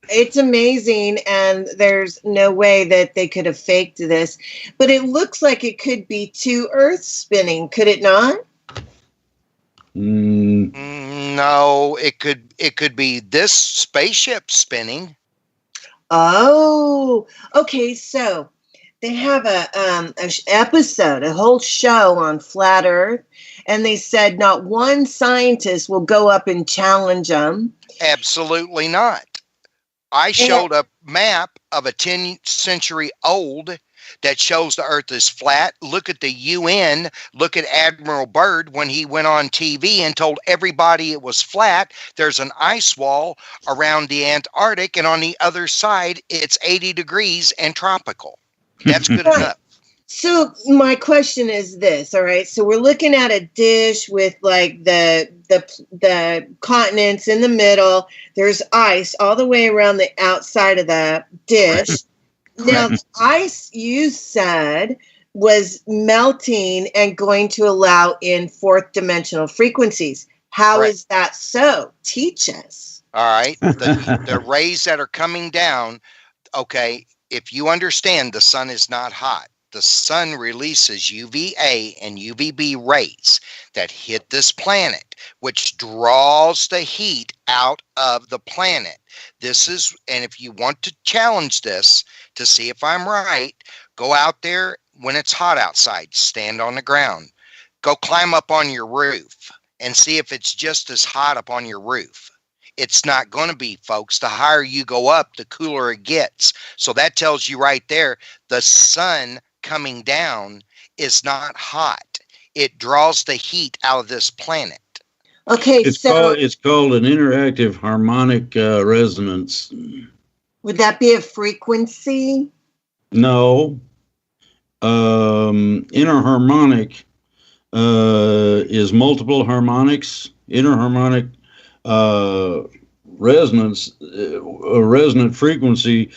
It's amazing, and there's no way that they could have faked this. But it looks like it could be 2 Earths spinning, could it not? No, it could be this spaceship spinning. Oh, okay. So they have a episode, a whole show on flat Earth, and they said not one scientist will go up and challenge them. Absolutely not. I showed a map of a 10th century old that shows the Earth is flat. Look at the UN. Look at Admiral Byrd when he went on TV and told everybody it was flat. There's an ice wall around the Antarctic, and on the other side, it's 80 degrees and tropical. That's good enough. So my question is this, all right? So we're looking at a dish with like the continents in the middle. There's ice all the way around the outside of the dish. Now, ice, you said was melting and going to allow in fourth dimensional frequencies. How is that so? Teach us. All right. The rays that are coming down, okay, if you understand the sun is not hot, the sun releases UVA and UVB rays that hit this planet, which draws the heat out of the planet. This is, and if you want to challenge this to see if I'm right, go out there when it's hot outside, stand on the ground, go climb up on your roof and see if it's just as hot up on your roof. It's not going to be, folks. The higher you go up, the cooler it gets. So that tells you right there, the sun coming down is not hot. It draws the heat out of this planet. Okay, it's called an interactive harmonic resonance. Would that be a frequency? No. Interharmonic is multiple harmonics. Interharmonic resonance, resonant frequency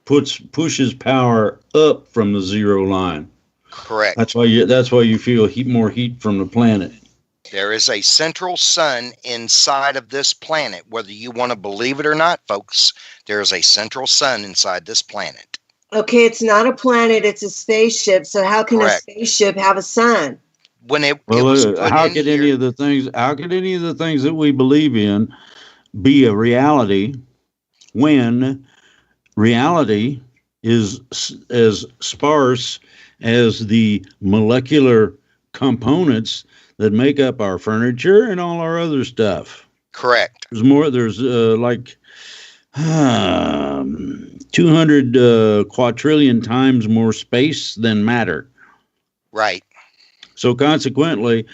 pushes power up from the zero line. Correct. That's why you feel more heat from the planet. There is a central sun inside of this planet. Whether you want to believe it or not, folks, there is a central sun inside this planet. Okay, it's not a planet, it's a spaceship. So how can a spaceship have a sun? How could any of the things that we believe in be a reality when reality is as sparse as the molecular components that make up our furniture and all our other stuff? Correct. There's like 200 quadrillion times more space than matter. Right. So consequently,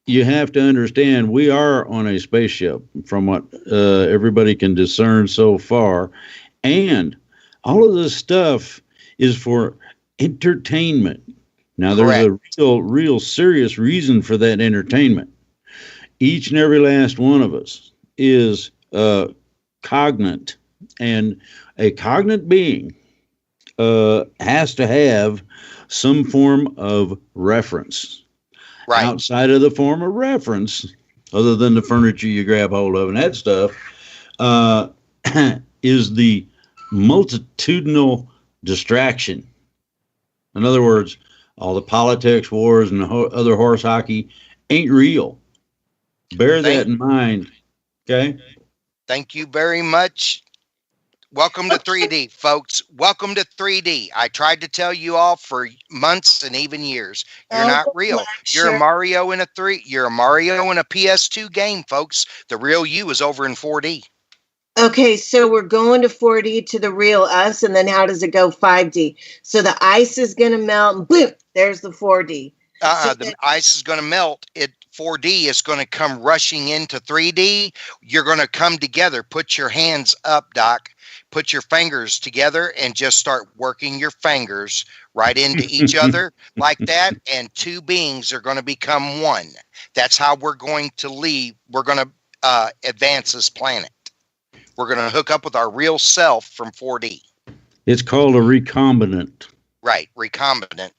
you have to understand we are on a spaceship from what everybody can discern so far. And all of this stuff is for entertainment. Now, there's a real serious reason for that entertainment. Each and every last one of us is cognate, and a cognate being has to have some form of reference. Right. Outside of the form of reference, other than the furniture you grab hold of and that stuff, is the multitudinal distraction. In other words, all the politics, wars, and other horse hockey ain't real. Bear that in mind. Okay? Thank you very much. Welcome to 3D, folks. Welcome to 3D. I tried to tell you all for months and even years. You're not real. You're a Mario in a PS2 game, folks. The real you is over in 4D. Okay, so we're going to 4D to the real us, and then how does it go 5D? So the ice is going to melt, and boom, there's the 4D. The ice is going to melt. 4D is going to come rushing into 3D. You're going to come together. Put your hands up, Doc. Put your fingers together and just start working your fingers right into each other like that. And two beings are going to become one. That's how we're going to leave. We're going to advance this planet. We're going to hook up with our real self from 4D. It's called a recombinant. Right, recombinant.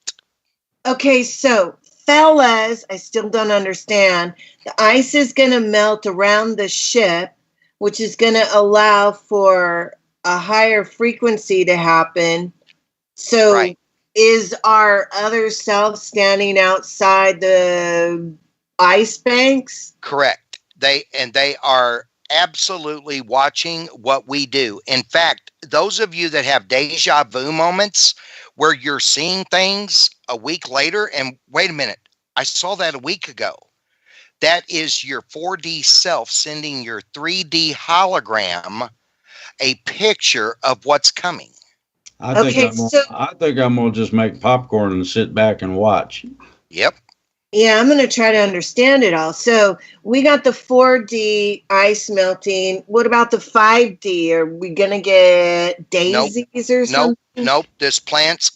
Okay, so fellas, I still don't understand. The ice is going to melt around the ship, which is going to allow for a higher frequency to happen. So is our other self standing outside the ice banks? Correct. They are absolutely watching what we do. In fact, those of you that have deja vu moments where you're seeing things a week later and wait a minute, I saw that a week ago. That is your 4D self sending your 3D hologram a picture of what's coming. I think I'm gonna just make popcorn and sit back and watch. Yep. Yeah, I'm going to try to understand it all. So we got the 4D ice melting. What about the 5D? Are we going to get daisies or something? Nope. This planet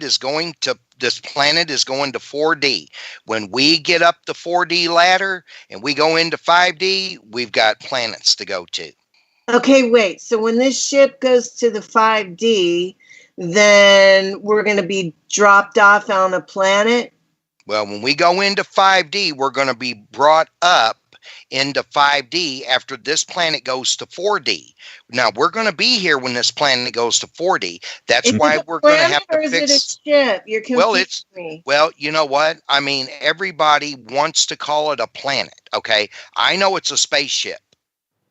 is going to 4D. When we get up the 4D ladder and we go into 5D, we've got planets to go to. Okay, wait. So when this ship goes to the 5D, then we're going to be dropped off on a planet? Well, when we go into 5D, we're going to be brought up into 5D after this planet goes to 4D. Now, we're going to be here when this planet goes to 4D. That's why we're going to have to fix... Or is it a ship? You're confusing me. Well, you know what? I mean, everybody wants to call it a planet, okay? I know it's a spaceship.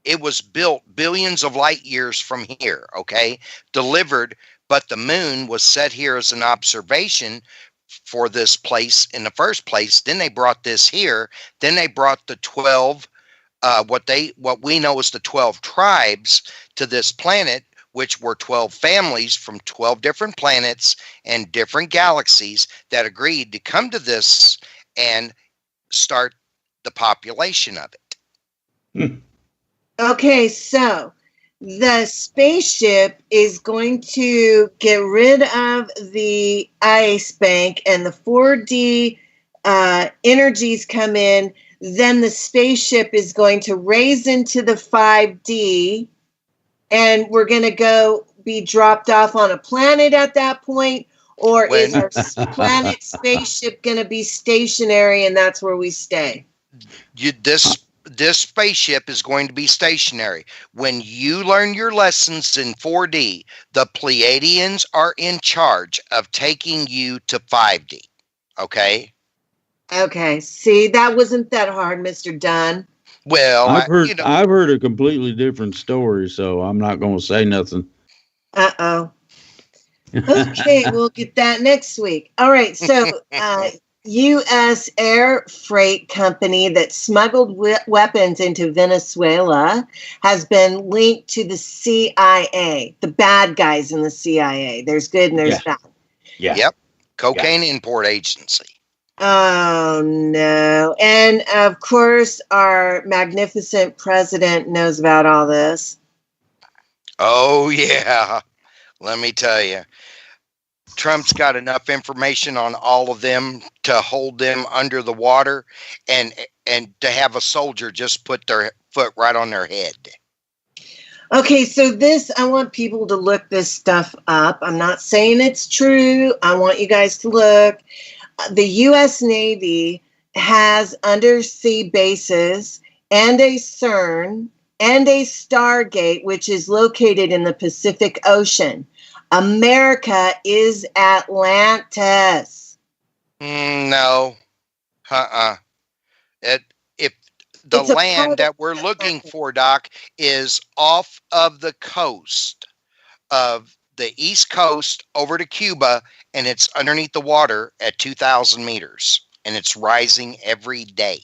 It was built billions of light years from here, okay? Delivered, but the moon was set here as an observation for this place in the first place. Then they brought this here. Then they brought the 12, what we know as the 12 tribes to this planet, which were 12 families from 12 different planets and different galaxies that agreed to come to this and start the population of it. Okay, so the spaceship is going to get rid of the ice bank and the 4D energies come in. Then the spaceship is going to raise into the 5D, and we're going to be dropped off on a planet at that point. Or is our planet spaceship going to be stationary and that's where we stay? This spaceship is going to be stationary. When you learn your lessons in 4D, the Pleiadians are in charge of taking you to 5D. Okay? Okay. See, that wasn't that hard, Mr. Dunn. Well, I've heard a completely different story, so I'm not going to say nothing. Uh-oh. Okay, we'll get that next week. All right, so U.S. Air Freight Company that smuggled weapons into Venezuela has been linked to the CIA, the bad guys in the CIA. There's good and there's bad. Yeah. Yep. Cocaine Import Agency. Oh, no. And, of course, our magnificent president knows about all this. Oh, yeah. Let me tell you. Trump's got enough information on all of them to hold them under the water and to have a soldier just put their foot right on their head. Okay, so I want people to look this stuff up. I'm not saying it's true. I want you guys to look. The U.S. Navy has undersea bases and a CERN and a Stargate, which is located in the Pacific Ocean. America is Atlantis. No. If the land that we're looking for, Doc, is off of the coast of the East Coast over to Cuba, and it's underneath the water at 2,000 meters, and it's rising every day.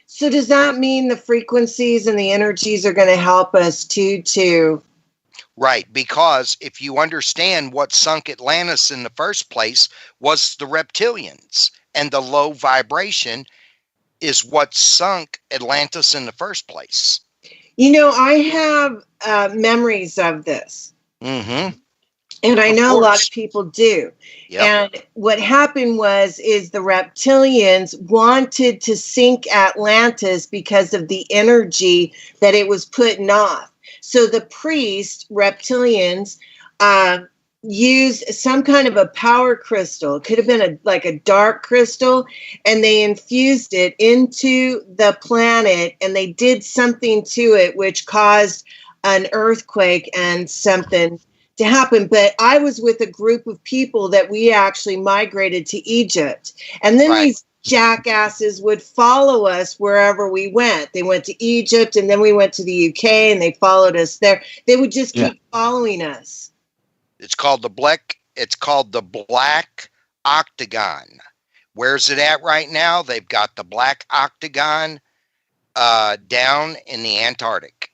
So does that mean the frequencies and the energies are going to help us too? Right, because if you understand what sunk Atlantis in the first place was the reptilians, and the low vibration is what sunk Atlantis in the first place. You know, I have memories of this. Mm-hmm. And I know a lot of people do. Yep. And what happened is the reptilians wanted to sink Atlantis because of the energy that it was putting off. So the reptilians, used some kind of a power crystal. It could have been like a dark crystal, and they infused it into the planet, and they did something to it which caused an earthquake and something to happen. But I was with a group of people that we actually migrated to Egypt, and then these jackasses would follow us wherever we went. They went to Egypt, and then we went to the UK, and they followed us there. They would just keep following us. It's called the Black Octagon. Where's it at right now? They've got the Black Octagon down in the Antarctic.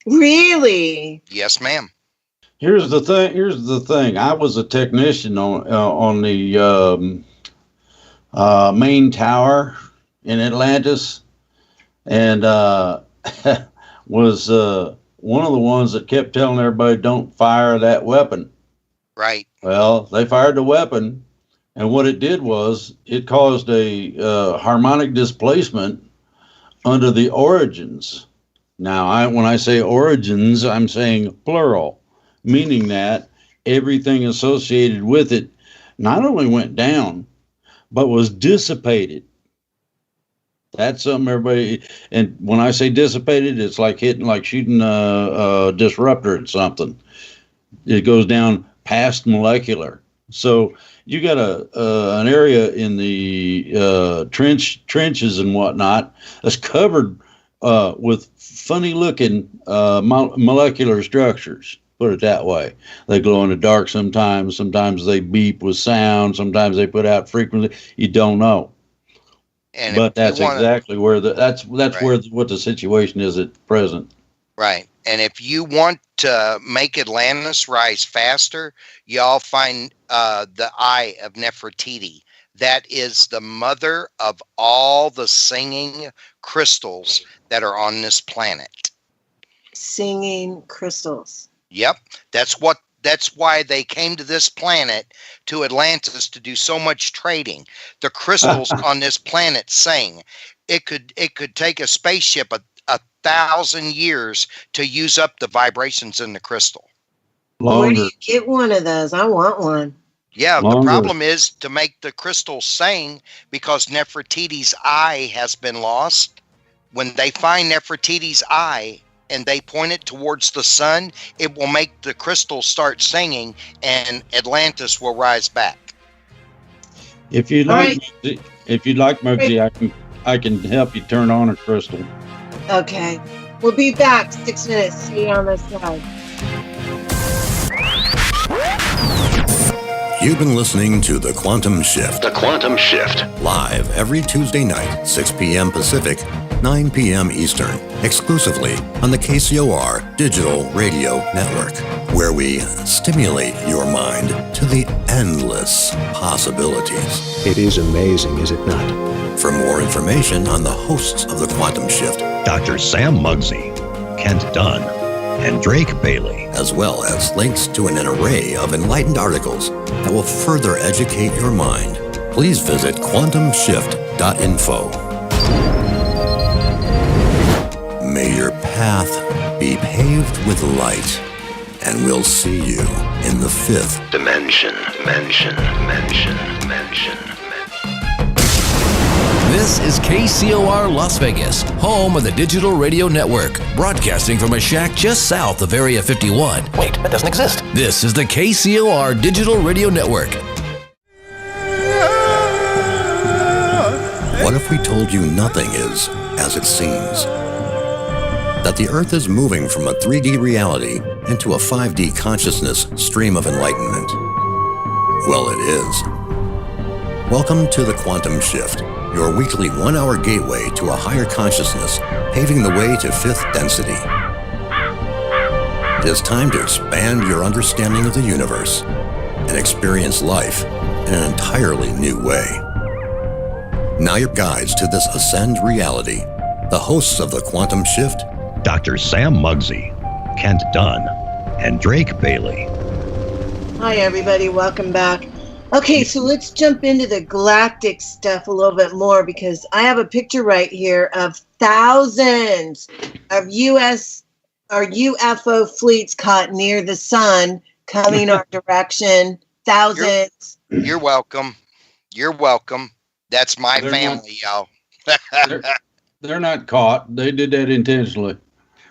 Really? Yes, ma'am. Here's the thing. I was a technician on the main tower in Atlantis, and was one of the ones that kept telling everybody, "Don't fire that weapon." Right. Well, they fired the weapon, and what it did was it caused a harmonic displacement under the origins Now, when I say origins, I'm saying plural, meaning that everything associated with it not only went down, but was dissipated. That's something everybody, and when I say dissipated, it's like shooting a disruptor at something. It goes down past molecular. So you got an area in the trenches and whatnot that's covered with funny looking molecular structures. Put it that way. They glow in the dark sometimes. Sometimes they beep with sound. Sometimes they put out frequency. You don't know. But that's exactly where that's right. Where what the situation is at present. Right. And if you want to make Atlantis rise faster, y'all find the Eye of Nefertiti. That is the mother of all the singing crystals that are on this planet. Singing crystals. Yep. That's why they came to this planet, to Atlantis, to do so much trading. The crystals on this planet sing. It could take a spaceship a 1,000 years to use up the vibrations in the crystal. Where do you get one of those? I want one. Yeah, the problem is to make the crystal sing, because Nefertiti's eye has been lost. When they find Nefertiti's eye and they point it towards the sun, it will make the crystal start singing, and Atlantis will rise back. If you'd like, Muggsy, I can help you turn on a crystal. Okay. We'll be back 6 minutes. See you on this side. You've been listening to The Quantum Shift. The Quantum Shift. Live every Tuesday night, 6 p.m. Pacific, 9 p.m. Eastern, exclusively on the KCOR Digital Radio Network, where we stimulate your mind to the endless possibilities. It is amazing, is it not? For more information on the hosts of The Quantum Shift, Dr. Sam Muggsy, Kent Dunn, and Drake Bailey, as well as links to an array of enlightened articles that will further educate your mind, please visit quantumshift.info. May your path be paved with light, and we'll see you in the fifth dimension. This is KCOR Las Vegas, home of the Digital Radio Network, broadcasting from a shack just south of Area 51. Wait, that doesn't exist. This is the KCOR Digital Radio Network. What if we told you nothing is as it seems? That the Earth is moving from a 3D reality into a 5D consciousness stream of enlightenment? Well, it is. Welcome to the Quantum Shift, your weekly 1-hour gateway to a higher consciousness, paving the way to fifth density. It is time to expand your understanding of the universe and experience life in an entirely new way. Now your guides to this ascend reality, the hosts of the Quantum Shift, Dr. Sam Muggsy, Kent Dunn, and Drake Bailey. Hi, everybody. Welcome back. Okay, so let's jump into the galactic stuff a little bit more, because I have a picture right here of thousands of U.S. or UFO fleets caught near the sun coming our direction. Thousands. You're welcome. You're welcome. That's my family, y'all. They're not caught. They did that intentionally.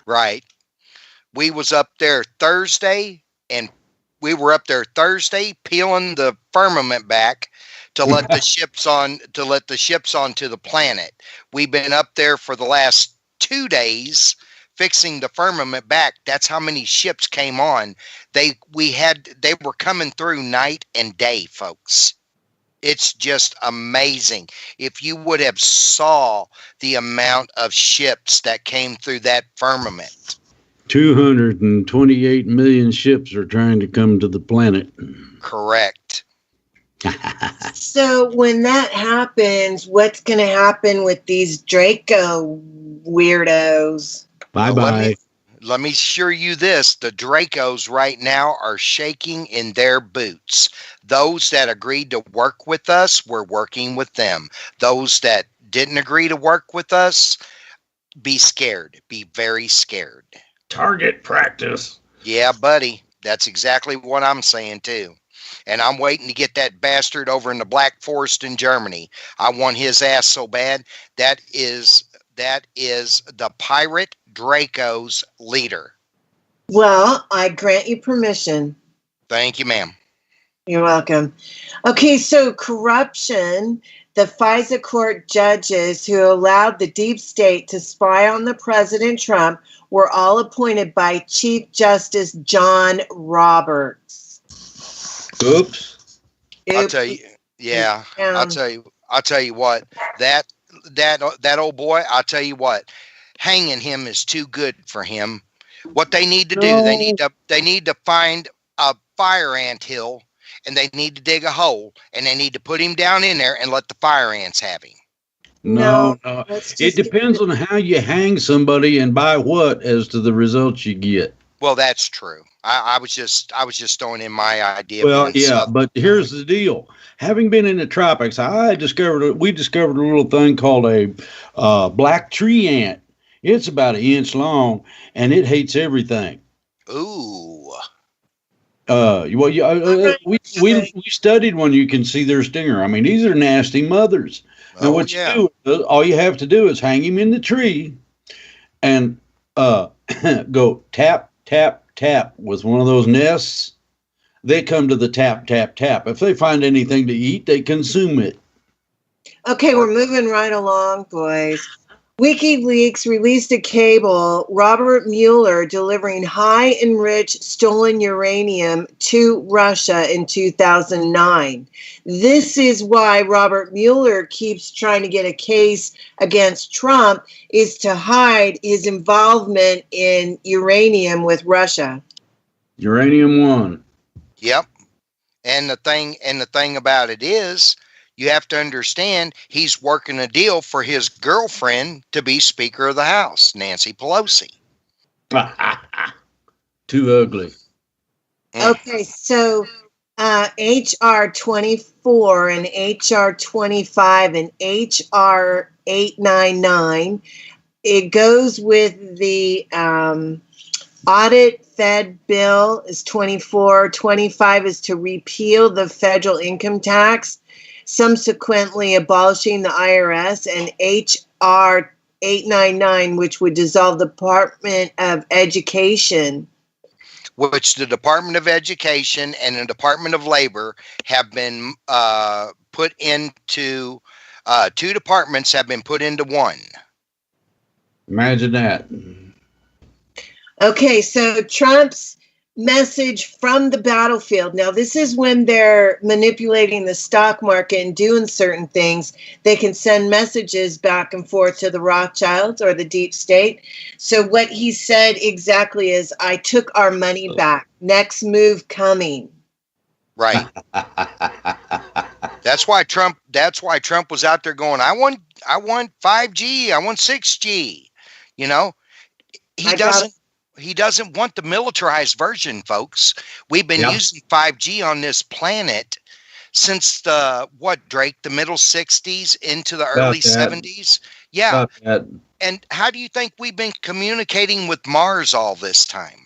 Right. We was up there Thursday, and we were up there Thursday peeling the firmament back to let the ships onto the planet. We've been up there for the last 2 days fixing the firmament back. That's how many ships came on. They were coming through night and day, folks. It's just amazing. If you would have saw the amount of ships that came through that firmament. 228 million ships are trying to come to the planet. Correct. So when that happens, what's going to happen with these Draco weirdos? Bye-bye. Let me assure you this. The Dracos right now are shaking in their boots. Those that agreed to work with us, we're working with them. Those that didn't agree to work with us, be scared. Be very scared. Target practice. Yeah, buddy. That's exactly what I'm saying too. And I'm waiting to get that bastard over in the Black Forest in Germany. I want his ass so bad. That is the pirate Draco's leader. Well, I grant you permission. Thank you, ma'am. You're welcome. Okay, so corruption. The FISA court judges who allowed the deep state to spy on the President Trump were all appointed by Chief Justice John Roberts. Oops. I'll tell you. Yeah, I'll tell you what. That old boy. I'll tell you what. Hanging him is too good for him. What they need to do, they need to find a fire ant hill, and they need to dig a hole, and they need to put him down in there and let the fire ants have him. No. It depends on how you hang somebody and by what as to the results you get. Well, that's true. I was just throwing in my idea. Well, yeah, but here's the deal. Having been in the tropics, we discovered a little thing called a black tree ant. It's about 1 inch long, and it hates everything. Ooh. We studied one. You can see their stinger. I mean, these are nasty mothers. Now, what you do, all you have to do is hang him in the tree, and go tap, tap, tap with one of those nests. They come to the tap, tap, tap. If they find anything to eat, they consume it. Okay, we're moving right along, boys. WikiLeaks released a cable, Robert Mueller delivering high enriched stolen uranium to Russia in 2009. This is why Robert Mueller keeps trying to get a case against Trump, is to hide his involvement in uranium with Russia. Uranium One. Yep. And the thing about it is, you have to understand he's working a deal for his girlfriend to be Speaker of the House, Nancy Pelosi. Too ugly. Okay, so HR 24 and HR 25 and HR 899, it goes with the audit Fed bill is 24. 25 is to repeal the federal income tax, subsequently abolishing the IRS, and HR 899, which would dissolve the Department of Education. Which the Department of Education and the Department of Labor have been put into, two departments have been put into one. Imagine that. Okay, so Trump's message from the battlefield. Now, this is when they're manipulating the stock market and doing certain things. They can send messages back and forth to the Rothschilds or the deep state. So what he said exactly is, I took our money back. Next move coming. Right. That's why Trump was out there going, I want 5G, I want 6G. You know, he doesn't want the militarized version, folks. We've been using 5G on this planet since the middle 60s into the early 70s. Yeah. And how do you think we've been communicating with Mars all this time?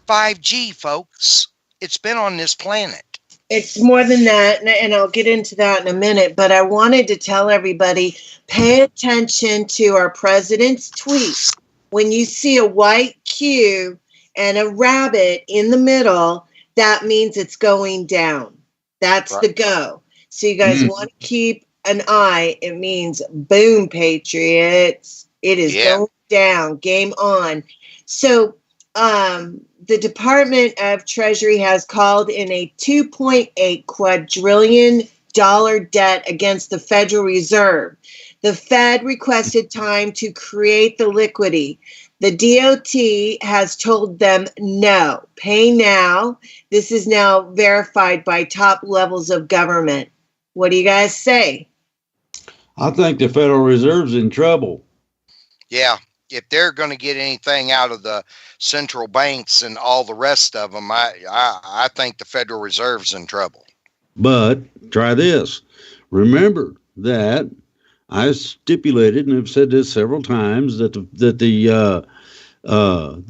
5G, folks. It's been on this planet. It's more than that, and I'll get into that in a minute, but I wanted to tell everybody, pay attention to our president's tweet. When you see a white Q and a rabbit in the middle, that means it's going down. That's the go. So you guys want to keep an eye. It means boom, Patriots. It is going down. Game on. So the Department of Treasury has called in a $2.8 quadrillion debt against the Federal Reserve. The Fed requested time to create the liquidity. The DOT has told them no, pay now. This is now verified by top levels of government. What do you guys say? I think the Federal Reserve's in trouble. Yeah, if they're going to get anything out of the central banks and all the rest of them, I think the Federal Reserve's in trouble. But try this. Remember that I stipulated, and have said this several times, that the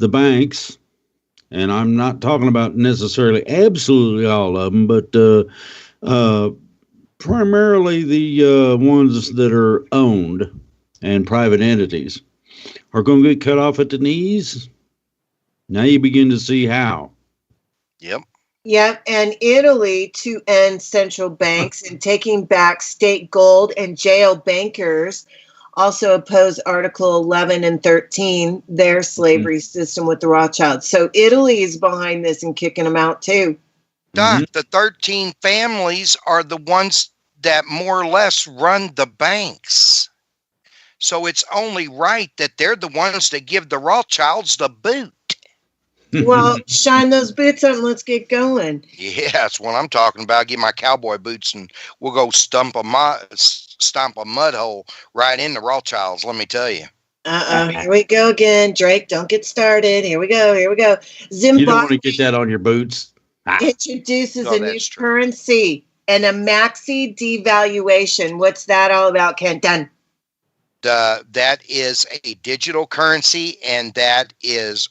banks, and I'm not talking about necessarily absolutely all of them, but primarily the ones that are owned and private entities, are going to get cut off at the knees. Now you begin to see how. Yep. Yep, and Italy to end central banks and taking back state gold and jail bankers also oppose Article 11 and 13, their slavery system with the Rothschilds. So Italy is behind this and kicking them out too. Doc, the 13 families are the ones that more or less run the banks. So it's only right that they're the ones that give the Rothschilds the boot. Well, shine those boots on and let's get going. Yeah, that's what I'm talking about. Get my cowboy boots and we'll go stomp a mud hole right in the Rothschilds, let me tell you. Here we go again. Drake, don't get started. Here we go. Zimbabwe You don't want to get that on your boots. introduces a new currency and a maxi devaluation. What's that all about, Kent? Done. That is a digital currency, and that is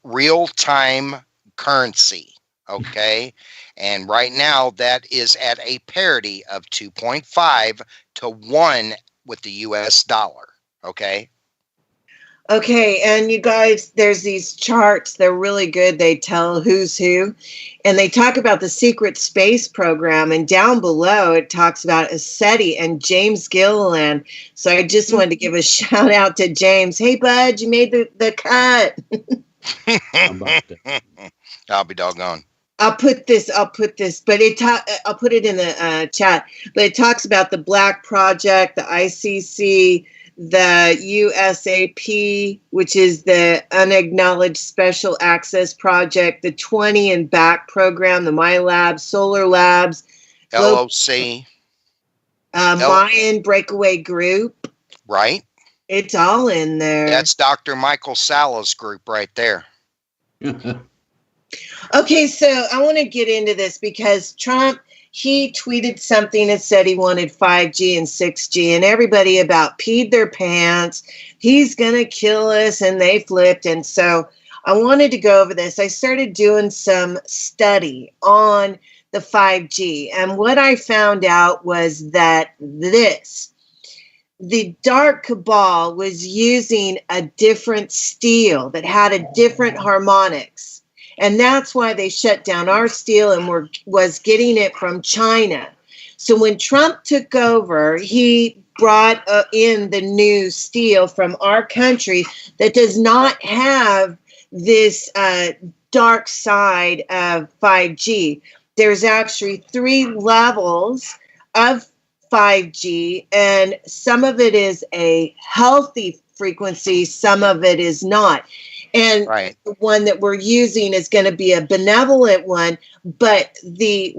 real-time currency, okay? And right now, that is at a parity of 2.5 to 1 with the U.S. dollar, okay? Okay, and you guys, there's these charts. They're really good. They tell who's who. And they talk about the secret space program. And down below, it talks about SETI and James Gilliland. So I just wanted to give a shout out to James. Hey, bud, you made the cut. I'll be doggone. I'll put this, but I'll put it in the chat. But it talks about the Black Project, the ICC, the USAP, which is the Unacknowledged Special Access Project, the 20 and Back program, the MyLab, Solar Labs, LOC, Mayan Breakaway Group. Right. It's all in there. That's Dr. Michael Sala's group right there. Okay, so I want to get into this because Trump, he tweeted something that said he wanted 5G and 6G, and everybody about peed their pants. He's going to kill us, and they flipped. And so I wanted to go over this. I started doing some study on the 5G, and what I found out was that the dark cabal was using a different steel that had a different harmonics. And that's why they shut down our steel and was getting it from China. So when Trump took over, he brought in the new steel from our country that does not have this dark side of 5G. There's actually 3 levels of 5G, and some of it is a healthy frequency, some of it is not. And the one that we're using is going to be a benevolent one, but the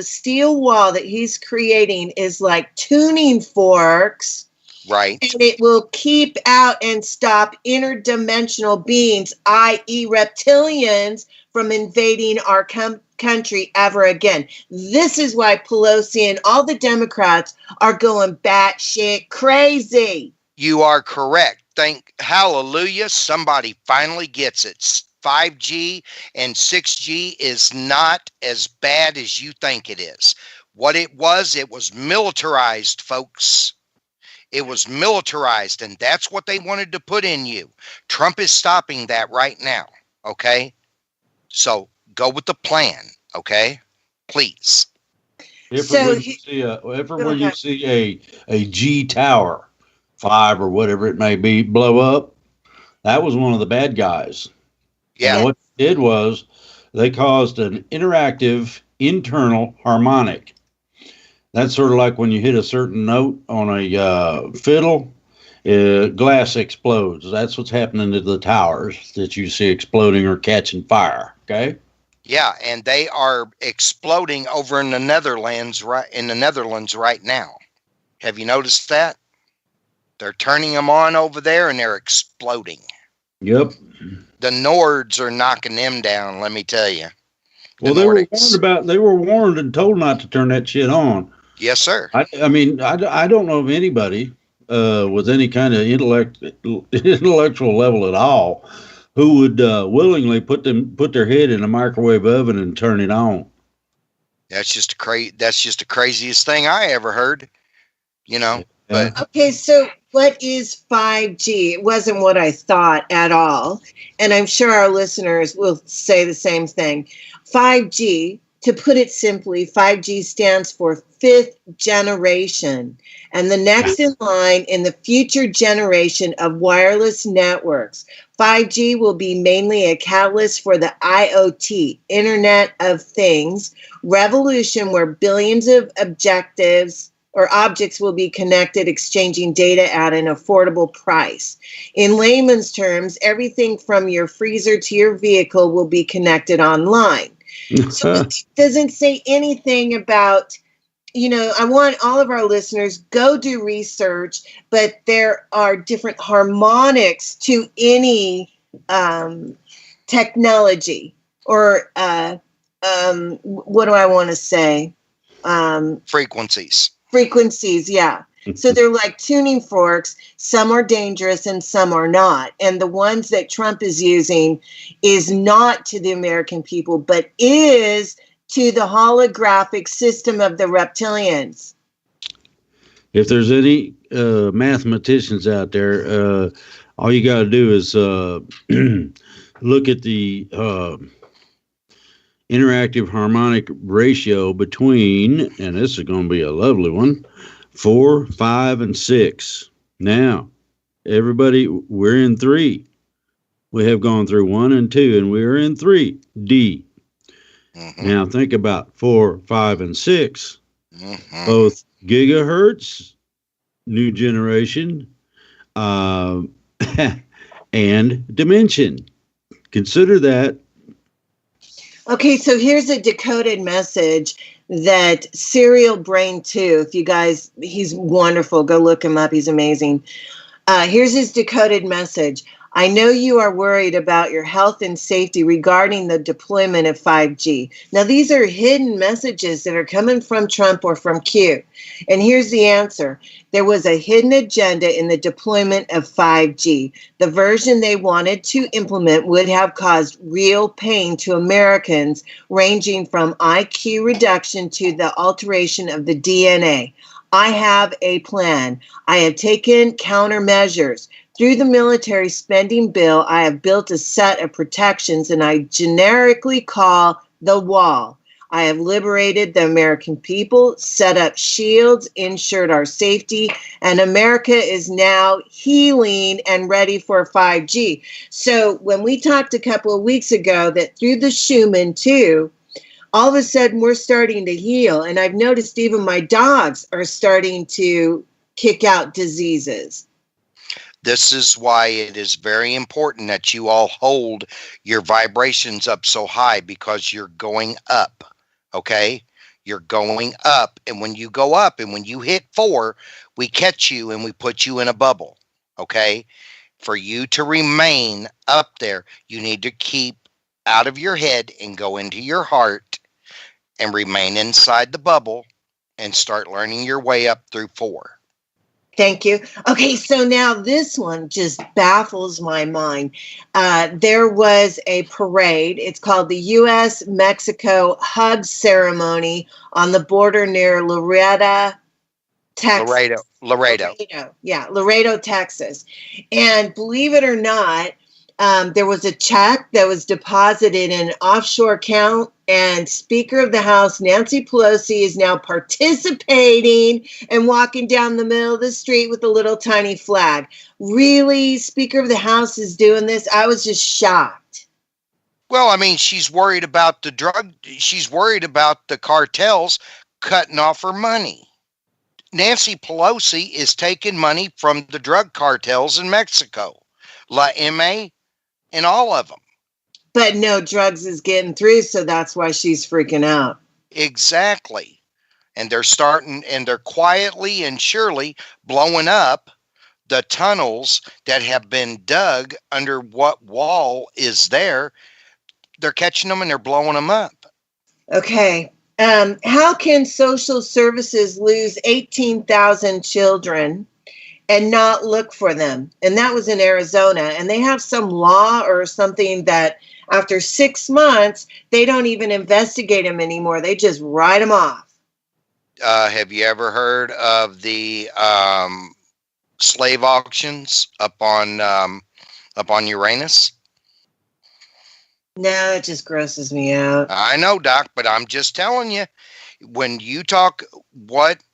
steel wall that he's creating is like tuning forks. Right. And it will keep out and stop interdimensional beings, i.e. reptilians, from invading our country ever again. This is why Pelosi and all the Democrats are going batshit crazy. You are correct. Thank hallelujah. Somebody finally gets it. 5G and 6G is not as bad as you think it is. What it was militarized, folks. It was militarized, and that's what they wanted to put in you. Trump is stopping that right now, okay? So go with the plan, okay? Please. Everywhere you see a G tower, 5 or whatever it may be, blow up, that was one of the bad guys. Yeah. And what they did was they caused an interactive internal harmonic. That's sort of like when you hit a certain note on a fiddle, glass explodes. That's what's happening to the towers that you see exploding or catching fire. Okay. Yeah, and they are exploding over in the Netherlands right now. Have you noticed that? They're turning them on over there and they're exploding. Yep. The Nords are knocking them down, let me tell you. Well, they were warned and told not to turn that shit on. Yes, sir. I mean, I don't know of anybody with any kind of intellectual level at all who would willingly put their head in a microwave oven and turn it on. That's just the craziest thing I ever heard. But okay, so what is 5G? It wasn't what I thought at all. And I'm sure our listeners will say the same thing. 5G, to put it simply, 5G stands for fifth generation. And the next in line in the future generation of wireless networks. 5G will be mainly a catalyst for the IoT, Internet of Things, revolution where billions of objects will be connected, exchanging data at an affordable price. In layman's terms, everything from your freezer to your vehicle will be connected online. So it doesn't say anything about, I want all of our listeners, go do research, but there are different harmonics to any technology or what do I want to say? Frequencies, yeah. So they're like tuning forks. Some are dangerous and some are not. And the ones that Trump is using is not to the American people, but is to the holographic system of the reptilians. If there's any mathematicians out there, all you got to do is look at the interactive harmonic ratio between, and this is going to be a lovely one, 4, 5, and 6. Now, everybody, we're in 3. We have gone through 1 and 2, and we're in 3, D. Now, think about 4, 5, and 6. Both gigahertz, new generation, and dimension. Consider that. Okay, so here's a decoded message that Serial Brain 2, if you guys, he's wonderful. Go look him up. He's amazing. Here's his decoded message. I know you are worried about your health and safety regarding the deployment of 5G. Now, these are hidden messages that are coming from Trump or from Q. And here's the answer. There was a hidden agenda in the deployment of 5G. The version they wanted to implement would have caused real pain to Americans, ranging from IQ reduction to the alteration of the DNA. I have a plan. I have taken countermeasures. Through the military spending bill, I have built a set of protections and I generically call the wall. I have liberated the American people, set up shields, ensured our safety, and America is now healing and ready for 5G. So when we talked a couple of weeks ago that through the Schumann too, all of a sudden we're starting to heal. And I've noticed even my dogs are starting to kick out diseases. This is why it is very important that you all hold your vibrations up so high, because you're going up, okay? You're going up. And when you go up and when you hit 4, we catch you and we put you in a bubble, okay? For you to remain up there, you need to keep out of your head and go into your heart and remain inside the bubble and start learning your way up through 4. Thank you. Okay, so now this one just baffles my mind. There was a parade. It's called the U.S.-Mexico Hug Ceremony on the border near Laredo, Texas. Laredo. Yeah, Laredo, Texas. And believe it or not, there was a check that was deposited in an offshore account, and Speaker of the House Nancy Pelosi is now participating and walking down the middle of the street with a little tiny flag. Really? Speaker of the House is doing this? I was just shocked. Well, I mean, she's worried about the drug. She's worried about the cartels cutting off her money. Nancy Pelosi is taking money from the drug cartels in Mexico. La M.A. and all of them. But no drugs is getting through, so that's why she's freaking out. Exactly. And they're quietly and surely blowing up the tunnels that have been dug under what wall is there. They're catching them and they're blowing them up. Okay. How can social services lose 18,000 children and not look for them? And that was in Arizona. And they have some law or something that after 6 months, they don't even investigate them anymore. They just write them off. Have you ever heard of the slave auctions up on Uranus? No, it just grosses me out. I know, Doc, but I'm just telling you, when you talk, what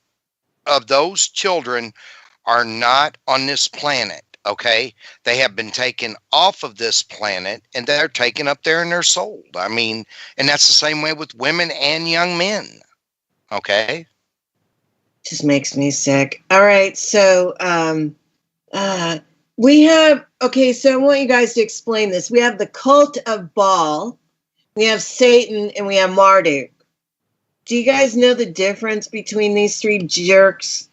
of those children are not on this planet, okay? They have been taken off of this planet and they're taken up there and they're sold. I mean, and that's the same way with women and young men, okay? Just makes me sick. All right, so we have, okay, so I want you guys to explain this. We have the cult of Baal, we have Satan, and we have Marduk. Do you guys know the difference between these three jerks?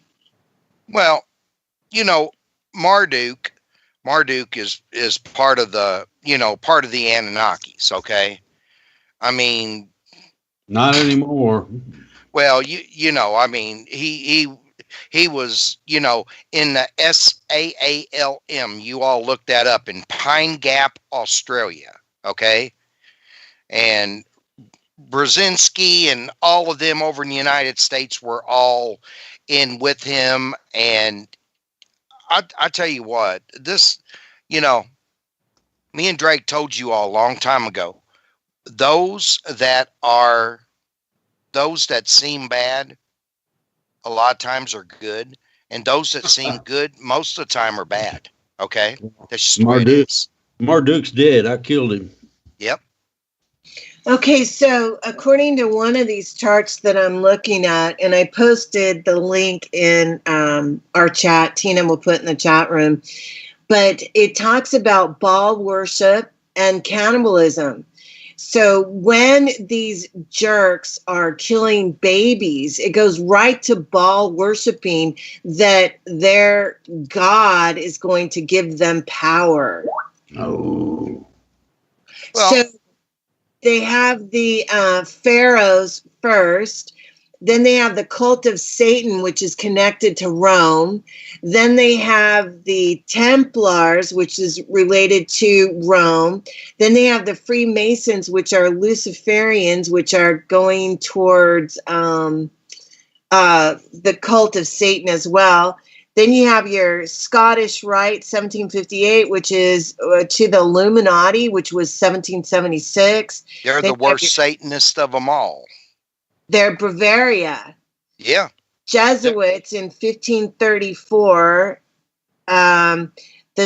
Well, you know, Marduk is part of the, part of the Anunnakis, okay? I mean, not anymore. Well, I mean, he was, in the SAALM. You all look that up in Pine Gap, Australia. Okay. And Brzezinski and all of them over in the United States were all in with him. And I tell you what, this, me and Drake told you all a long time ago, those that seem bad, a lot of times are good, and those that seem good most of the time are bad. Okay, that's just the way it is. Marduk's dead. I killed him. Yep. Okay, so according to one of these charts that I'm looking at, and I posted the link in our chat, Tina will put in the chat room, but it talks about Baal worship and cannibalism. So when these jerks are killing babies, it goes right to Baal worshiping that their God is going to give them power. Oh. Well, so they have the pharaohs first. Then they have the cult of Satan, which is connected to Rome. Then they have the Templars, which is related to Rome. Then they have the Freemasons, which are Luciferians, which are going towards the cult of Satan as well. Then you have your Scottish Rite, 1758, which is to the Illuminati, which was 1776. They're the worst Satanist of them all. They're Bavaria. Yeah. Jesuits in 1534. The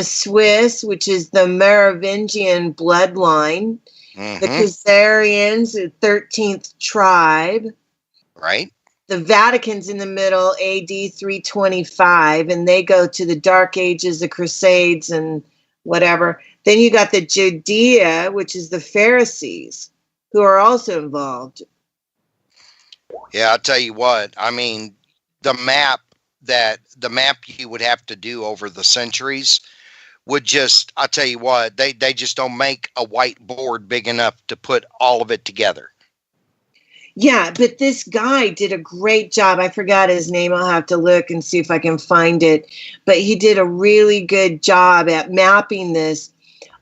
Swiss, which is the Merovingian bloodline. Mm-hmm. The Khazarians, the 13th tribe. Right. The Vatican's in the middle, AD 325, and they go to the Dark Ages, the Crusades, and whatever. Then you got the Judea, which is the Pharisees, who are also involved. Yeah, I'll tell you what. I mean, the map you would have to do over the centuries would just, I'll tell you what, they just don't make a whiteboard big enough to put all of it together. Yeah, but this guy did a great job. I forgot his name. I'll have to look and see if I can find it. But he did a really good job at mapping this.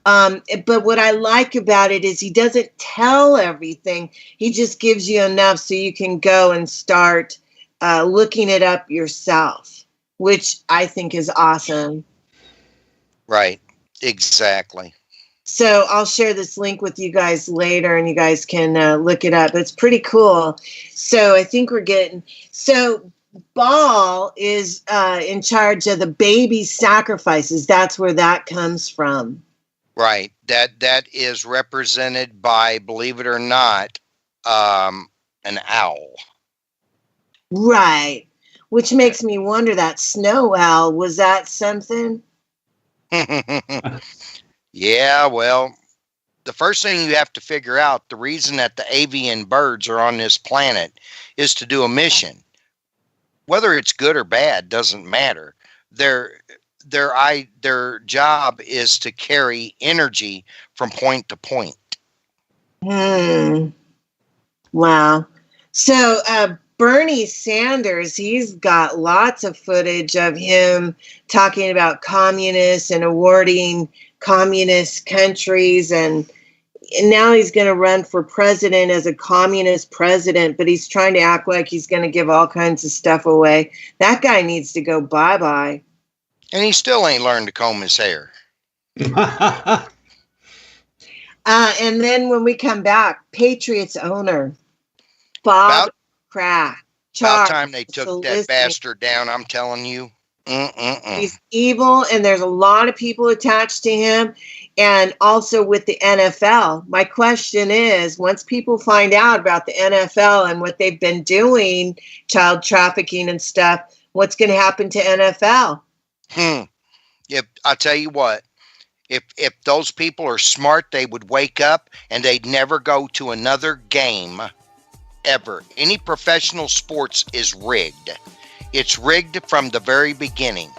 But what I like about it is he doesn't tell everything. He just gives you enough so you can go and start looking it up yourself, which I think is awesome. Right. Exactly. So I'll share this link with you guys later and you guys can look it up. It's pretty cool. So I think so Baal is in charge of the baby sacrifices. That's where that comes from. Right. That is represented by, believe it or not, an owl. Right. Which makes me wonder, that snow owl, was that something? Yeah, well, the first thing you have to figure out, the reason that the avian birds are on this planet is to do a mission. Whether it's good or bad doesn't matter. Their job is to carry energy from point to point. Wow. So Bernie Sanders, he's got lots of footage of him talking about communists and awarding communist countries, and now he's going to run for president as a communist president, but he's trying to act like he's going to give all kinds of stuff away. That guy needs to go bye-bye. And he still ain't learned to comb his hair. And then when we come back, Patriots owner Bob Kraft. About time they took that bastard down, I'm telling you. He's evil, and there's a lot of people attached to him, and also with the NFL. My question is, once people find out about the NFL and what they've been doing, child trafficking and stuff, what's going to happen to NFL? If I tell you what, if those people are smart, they would wake up and they'd never go to another game ever. Any professional sports is rigged. It's rigged from the very beginning.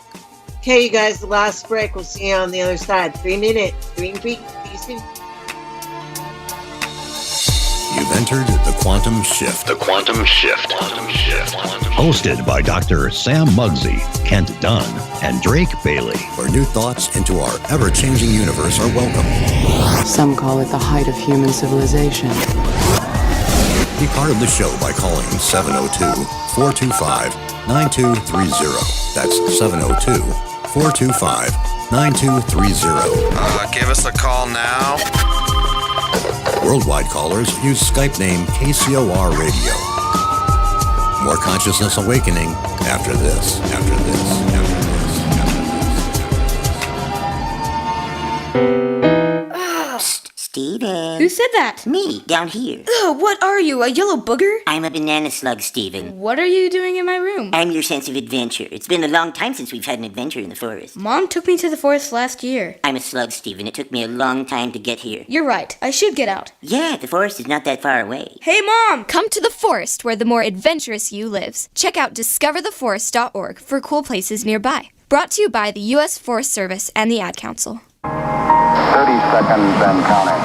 Okay, you guys, the last break. We'll see you on the other side. 3 minutes. 3 feet. You've entered the Quantum Shift. The Quantum Shift. Quantum Shift. Hosted by Dr. Sam Muggsy, Kent Dunn, and Drake Bailey. Where new thoughts into our ever-changing universe are welcome. Some call it the height of human civilization. Be part of the show by calling 702-425-9230. That's 702-425-9230. Give us a call now. Worldwide callers use Skype name KCOR Radio. More consciousness awakening after this. Steven. Who said that? Me, down here. Ugh, what are you, a yellow booger? I'm a banana slug, Steven. What are you doing in my room? I'm your sense of adventure. It's been a long time since we've had an adventure in the forest. Mom took me to the forest last year. I'm a slug, Steven. It took me a long time to get here. You're right. I should get out. Yeah, the forest is not that far away. Hey, Mom! Come to the forest where the more adventurous you lives. Check out discovertheforest.org for cool places nearby. Brought to you by the U.S. Forest Service and the Ad Council. 30 seconds and counting.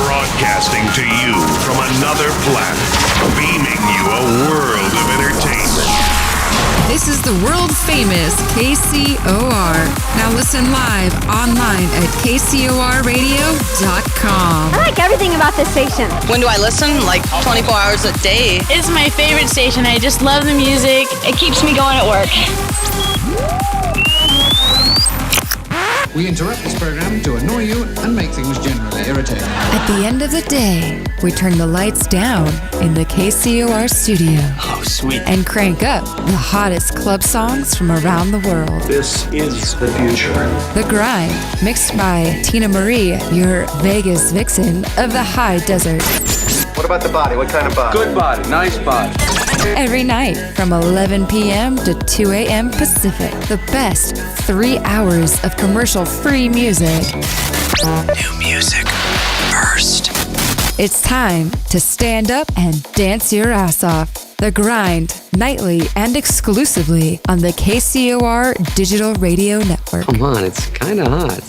Broadcasting to you from another planet, beaming you a world of entertainment. This is the world-famous KCOR. Now listen live online at KCORradio.com. I like everything about this station. When do I listen? Like 24 hours a day. It's my favorite station. I just love the music. It keeps me going at work. We interrupt this program to annoy you and make things generally irritating. At the end of the day, we turn the lights down in the KCOR studio. Oh, sweet. And crank up the hottest club songs from around the world. This is the future. The Grind, mixed by Tina Marie, your Vegas vixen of the high desert. What about the body? What kind of body? Good body. Nice body. Every night from 11 p.m. to 2 a.m. Pacific. The best 3 hours of commercial-free music. New music first. It's time to stand up and dance your ass off. The Grind, nightly and exclusively on the KCOR Digital Radio Network. Come on, it's kind of hot.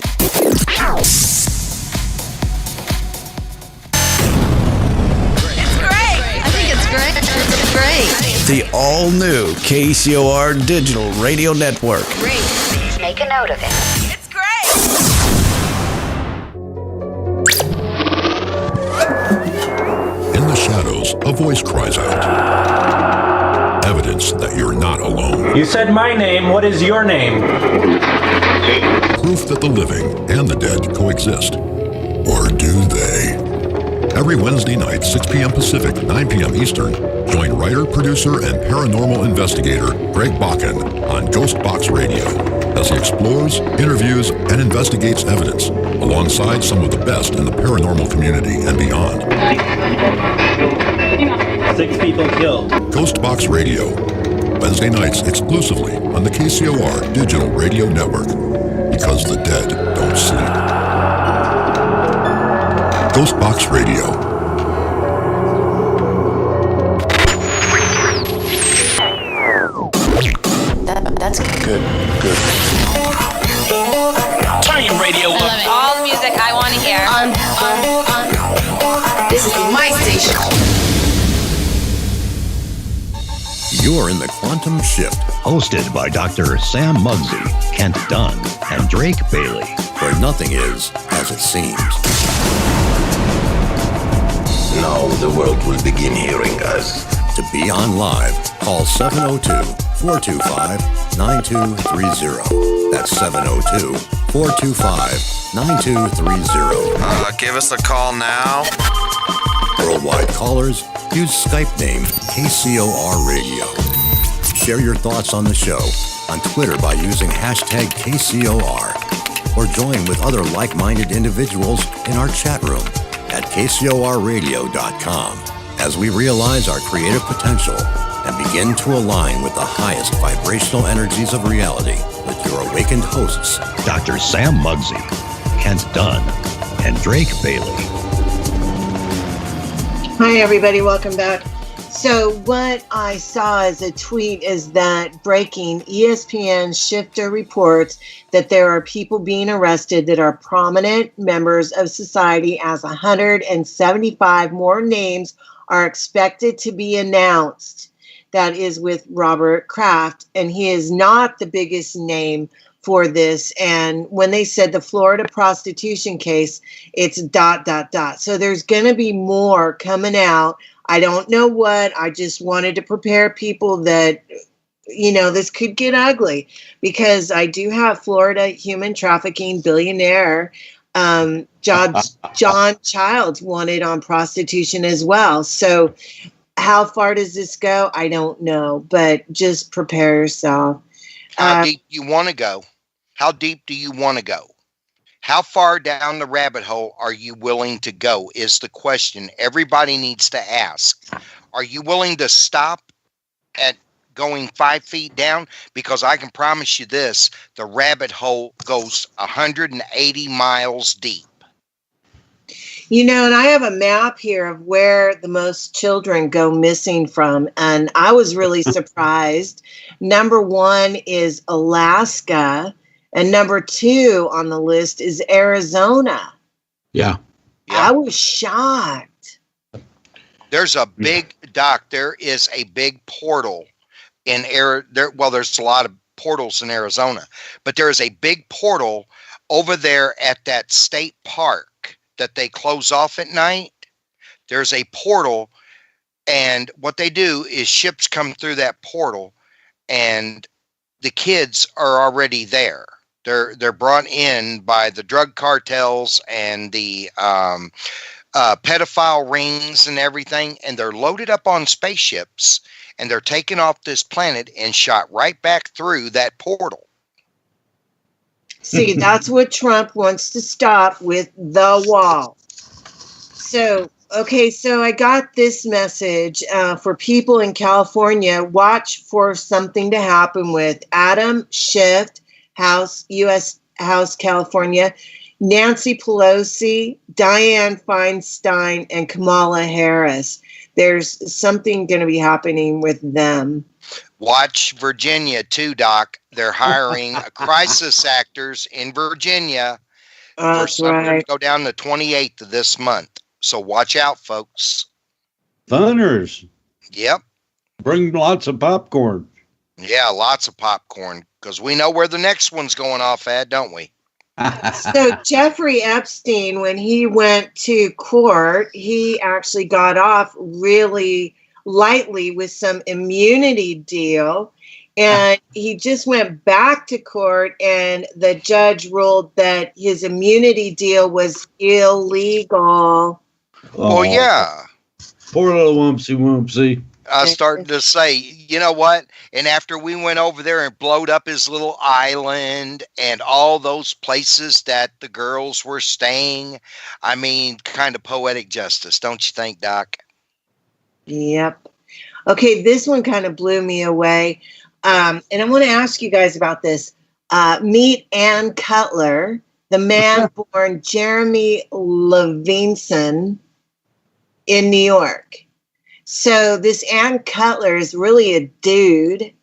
Great. The all-new KCOR Digital Radio Network. Great. Make a note of it. It's great. In the shadows, a voice cries out. Evidence that you're not alone. You said my name. What is your name? Proof that the living and the dead coexist. Or do they? Every Wednesday night, 6 p.m. Pacific, 9 p.m. Eastern, join writer, producer, and paranormal investigator Greg Bakken on Ghost Box Radio as he explores, interviews, and investigates evidence alongside some of the best in the paranormal community and beyond. 6 people killed. Ghost Box Radio, Wednesday nights exclusively on the KCOR Digital Radio Network, because the dead don't sleep. Ghost Box Radio. That's good. Turn your radio up. All the music I want to hear. This is my station. You're in the Quantum Shift. Hosted by Dr. Sam Muggsy, Kent Dunn, and Drake Bailey. Where nothing is as it seems. Now the world will begin hearing us. To be on live, call 702-425-9230. That's 702-425-9230. Give us a call now. Worldwide callers, use Skype name KCOR Radio. Share your thoughts on the show on Twitter by using hashtag KCOR. Or join with other like-minded individuals in our chat room at KCORradio.com as we realize our creative potential and begin to align with the highest vibrational energies of reality with your awakened hosts, Dr. Sam Muggsy, Kent Dunn, and Drake Bailey. Hi, everybody. Welcome back. So what I saw as a tweet is that breaking ESPN Shifter reports that there are people being arrested that are prominent members of society, as 175 more names are expected to be announced. That is with Robert Kraft, and he is not the biggest name for this. And when they said the Florida prostitution case, it's ... So there's going to be more coming out. I don't know what. I just wanted to prepare people that, you know, this could get ugly, because I do have Florida human trafficking billionaire John Childs wanted on prostitution as well. So how far does this go? I don't know, but just prepare yourself. How deep do you want to go? How deep do you want to go? How far down the rabbit hole are you willing to go is the question everybody needs to ask. Are you willing to stop at going 5 feet down? Because I can promise you this, the rabbit hole goes 180 miles deep. You know, and I have a map here of where the most children go missing from, and I was really surprised. Number 1 is Alaska, and number 2 on the list is Arizona. Yeah. I was shocked. There's a big, Doc, there is a big portal in there's a lot of portals in Arizona, but there is a big portal over there at that state park that they close off at night. There's a portal, and what they do is ships come through that portal, and the kids are already there. They're brought in by the drug cartels and the pedophile rings and everything, and they're loaded up on spaceships, and they're taken off this planet and shot right back through that portal. See, that's what Trump wants to stop with the wall. So, okay, so I got this message for people in California. Watch for something to happen with Adam Schiff, U.S. House, California, Nancy Pelosi, Dianne Feinstein, and Kamala Harris. There's something going to be happening with them. Watch Virginia too, Doc. They're hiring crisis actors in Virginia for something to go down the 28th of this month. So watch out, folks. Thunners. Yep. Bring lots of popcorn. Yeah, lots of popcorn, because we know where the next one's going off at, don't we? So Jeffrey Epstein, when he went to court, he actually got off really lightly with some immunity deal, and he just went back to court, and the judge ruled that his immunity deal was illegal. Oh, yeah. Poor little Wumpsie. I started to say, you know what? And after we went over there and blowed up his little island and all those places that the girls were staying, I mean, kind of poetic justice, don't you think, Doc? Yep. Okay, this one kind of blew me away. And I want to ask you guys about this. Meet Ann Cutler, the man born Jeremy Levinson in New York. So this Ann Cutler is really a dude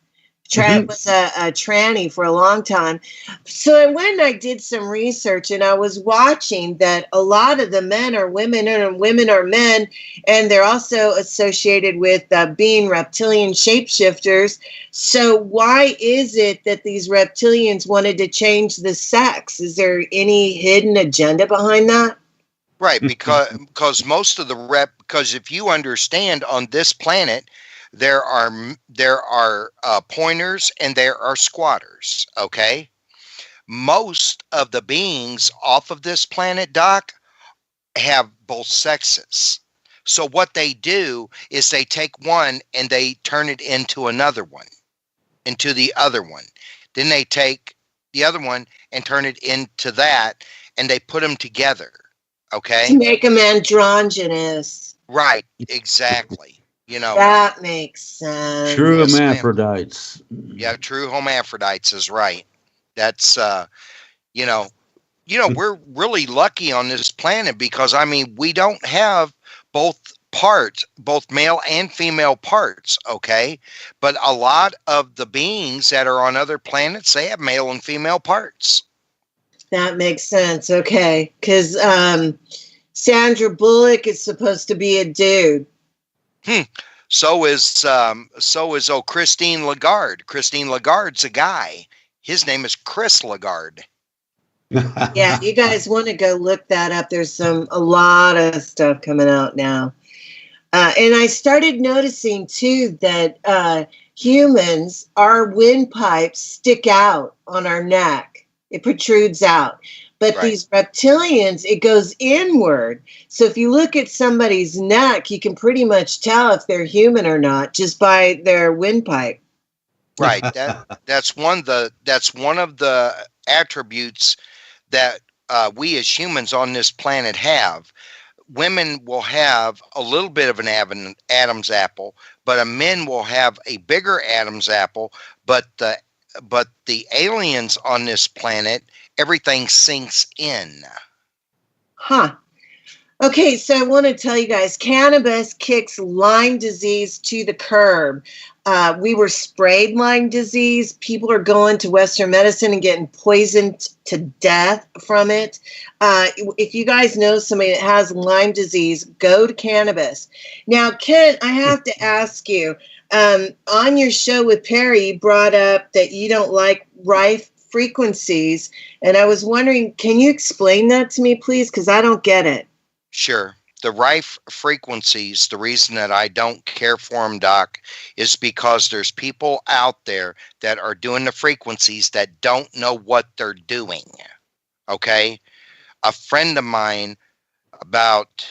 Was a tranny for a long time. So I went and I did some research, and I was watching that a lot of the men are women and women are men, and they're also associated with being reptilian shapeshifters. So why is it that these reptilians wanted to change the sex? Is there any hidden agenda behind that? Right, because most of because if you understand, on this planet, there are pointers and there are squatters. Okay, most of the beings off of this planet, Doc, have both sexes. So what they do is they take one and they turn it into another one, into the other one. Then they take the other one and turn it into that, and they put them together. Okay, to make them androgynous. Right, exactly. You know, that makes sense. True hermaphrodites. Yeah, true hermaphrodites is right. That's we're really lucky on this planet because I mean we don't have both male and female parts, okay? But a lot of the beings that are on other planets, they have male and female parts. That makes sense. Okay, because Sandra Bullock is supposed to be a dude. So is Christine Lagarde. Christine Lagarde's a guy. His name is Chris Lagarde. Yeah, you guys want to go look that up. There's a lot of stuff coming out now. And I started noticing too that humans, our windpipes stick out on our neck. It protrudes out. But these reptilians, it goes inward. So if you look at somebody's neck, you can pretty much tell if they're human or not just by their windpipe. Right. That's one of the attributes that we as humans on this planet have. Women will have a little bit of an Adam's apple, but men will have a bigger Adam's apple. But the aliens on this planet, everything sinks in. Huh. Okay, so I want to tell you guys, cannabis kicks Lyme disease to the curb. We were sprayed Lyme disease. People are going to Western medicine and getting poisoned to death from it. If you guys know somebody that has Lyme disease, go to cannabis. Now, Ken, I have to ask you, on your show with Perry, you brought up that you don't like rife frequencies. And I was wondering, can you explain that to me, please? Because I don't get it. Sure. The rife frequencies, the reason that I don't care for them, Doc, is because there's people out there that are doing the frequencies that don't know what they're doing. Okay? A friend of mine about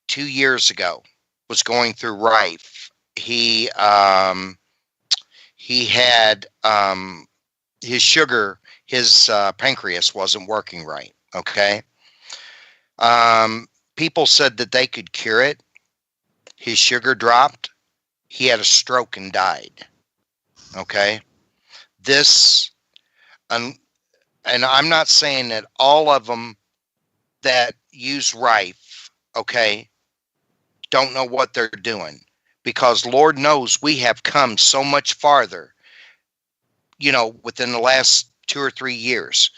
2 years ago was going through rife. He had his sugar, his pancreas wasn't working right. Okay? People said that they could cure it. His sugar dropped. He had a stroke and died. Okay? And I'm not saying that all of them that use rife, okay, don't know what they're doing. Because Lord knows we have come so much farther, within the last 2 or 3 years.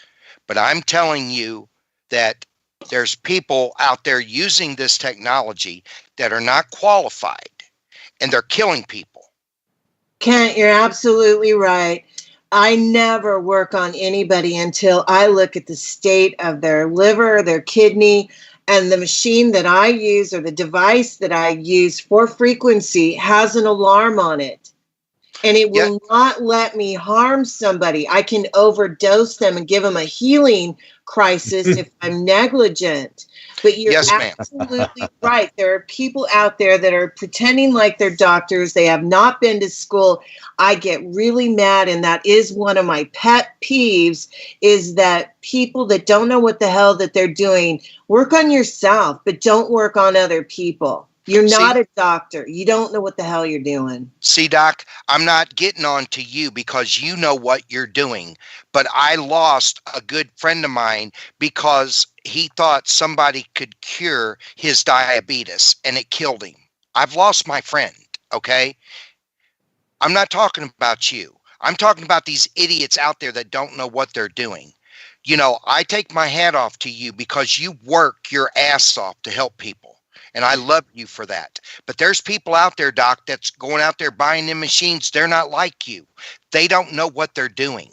But I'm telling you that there's people out there using this technology that are not qualified, and they're killing people. Kent, you're absolutely right. I never work on anybody until I look at the state of their liver, their kidney, and the machine that I use or the device that I use for frequency has an alarm on it. And it will not let me harm somebody. I can overdose them and give them a healing crisis if I'm negligent. But you're absolutely right. There are people out there that are pretending like they're doctors. They have not been to school. I get really mad, and that is one of my pet peeves, is that people that don't know what the hell that they're doing, work on yourself, but don't work on other people. You're not a doctor. You don't know what the hell you're doing. See, Doc, I'm not getting on to you because you know what you're doing. But I lost a good friend of mine because he thought somebody could cure his diabetes, and it killed him. I've lost my friend, okay? I'm not talking about you. I'm talking about these idiots out there that don't know what they're doing. You know, I take my hat off to you because you work your ass off to help people. And I love you for that. But there's people out there, Doc, that's going out there buying them machines. They're not like you. They don't know what they're doing.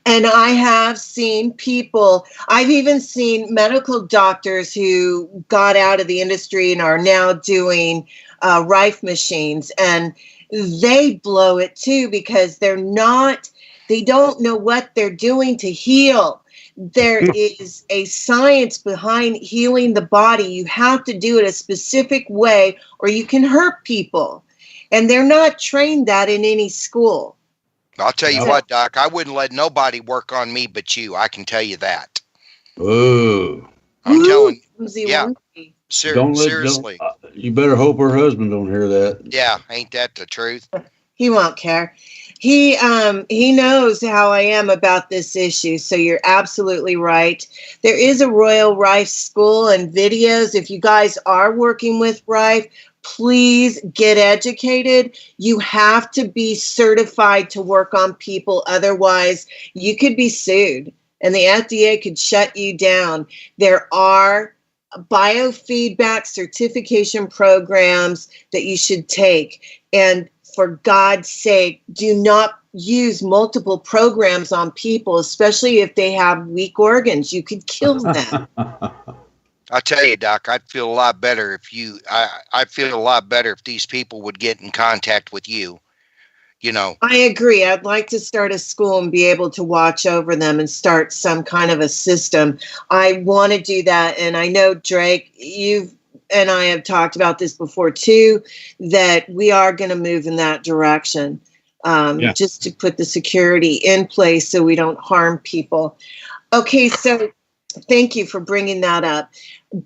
And I have seen people, I've even seen medical doctors who got out of the industry and are now doing Rife machines. And they blow it too because they don't know what they're doing to heal. There is a science behind healing the body. You have to do it a specific way or you can hurt people. And they're not trained that in any school. I'll tell you what, Doc, I wouldn't let nobody work on me but you. I can tell you that. Oh. I'm telling you. Yeah. Seriously. You better hope her husband don't hear that. Yeah, ain't that the truth? He won't care. He knows how I am about this issue, so you're absolutely right. There is a Royal Rife School and videos. If you guys are working with Rife, please get educated. You have to be certified to work on people. Otherwise, you could be sued and the FDA could shut you down. There are biofeedback certification programs that you should take. And for God's sake, do not use multiple programs on people, especially if they have weak organs. You could kill them. I'll tell you, Doc, I'd feel a lot better if I'd feel a lot better if these people would get in contact with you. You know, I agree. I'd like to start a school and be able to watch over them and start some kind of a system. I want to do that. And I know, Drake, you've and I have talked about this before too, that we are going to move in that direction, just to put the security in place so we don't harm people. Okay, so thank you for bringing that up.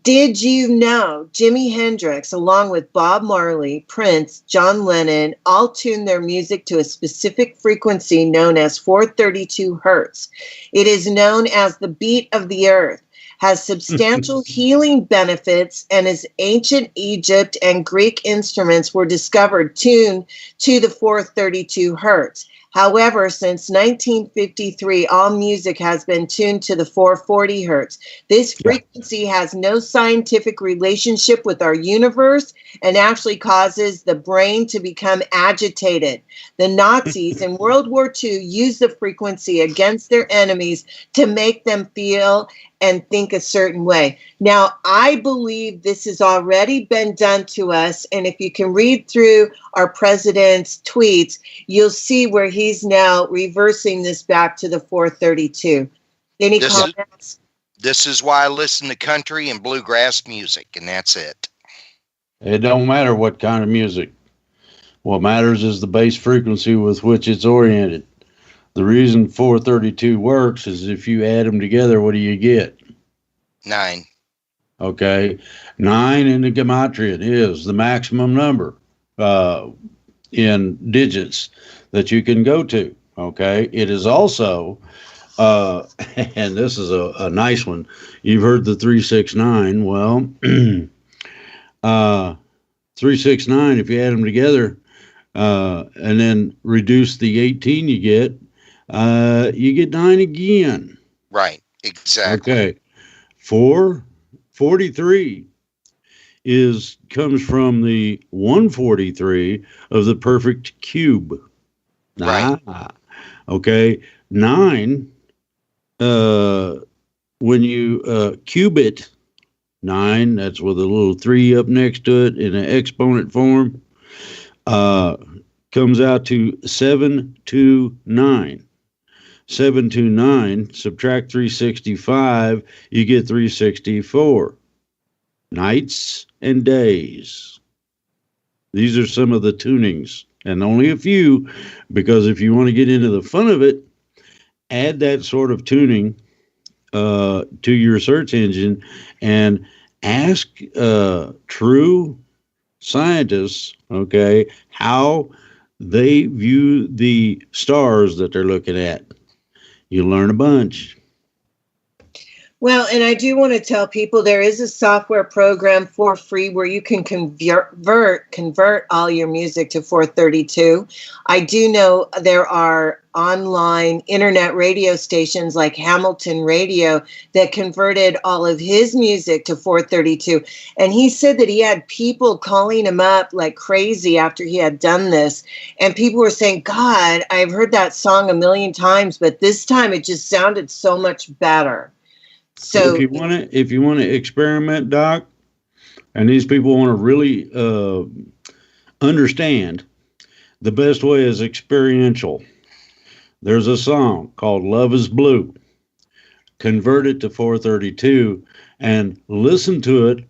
Did you know Jimi Hendrix, along with Bob Marley, Prince, John Lennon, all tuned their music to a specific frequency known as 432 hertz? It is known as the beat of the earth, has substantial healing benefits, and as ancient Egypt and Greek instruments were discovered tuned to the 432 hertz. However, since 1953, all music has been tuned to the 440 hertz. This frequency has no scientific relationship with our universe and actually causes the brain to become agitated. The Nazis in World War II used the frequency against their enemies to make them feel and think a certain way. Now, I believe this has already been done to us. And if you can read through our president's tweets, you'll see where he's now reversing this back to the 432. Any comments? This is why I listen to country and bluegrass music, and that's it. It don't matter what kind of music. What matters is the base frequency with which it's oriented. The reason 432 works is if you add them together, what do you get? 9. Okay. 9 in the gematria is the maximum number in digits that you can go to. Okay. It is also, and this is a nice one. You've heard the 369. Well, 369, if you add them together and then reduce the 18 you get 9 again. Right, exactly. Okay. 443 comes from the 143 of the perfect cube. Right. Okay. 9, when you cube it, 9, that's with a little 3 up next to it in an exponent form, comes out to 729. 729, subtract 365, you get 364. Nights and days. These are some of the tunings, and only a few, because if you want to get into the fun of it, add that sort of tuning to your search engine and ask true scientists, okay, how they view the stars that they're looking at. You learn a bunch. Well, and I do want to tell people there is a software program for free where you can convert all your music to 432. I do know there are online internet radio stations like Hamilton Radio that converted all of his music to 432. And he said that he had people calling him up like crazy after he had done this. And people were saying, God, I've heard that song a million times, but this time it just sounded so much better. So if you want to experiment, Doc, and these people want to really understand, the best way is experiential. There's a song called Love is Blue. Convert it to 432 and listen to it.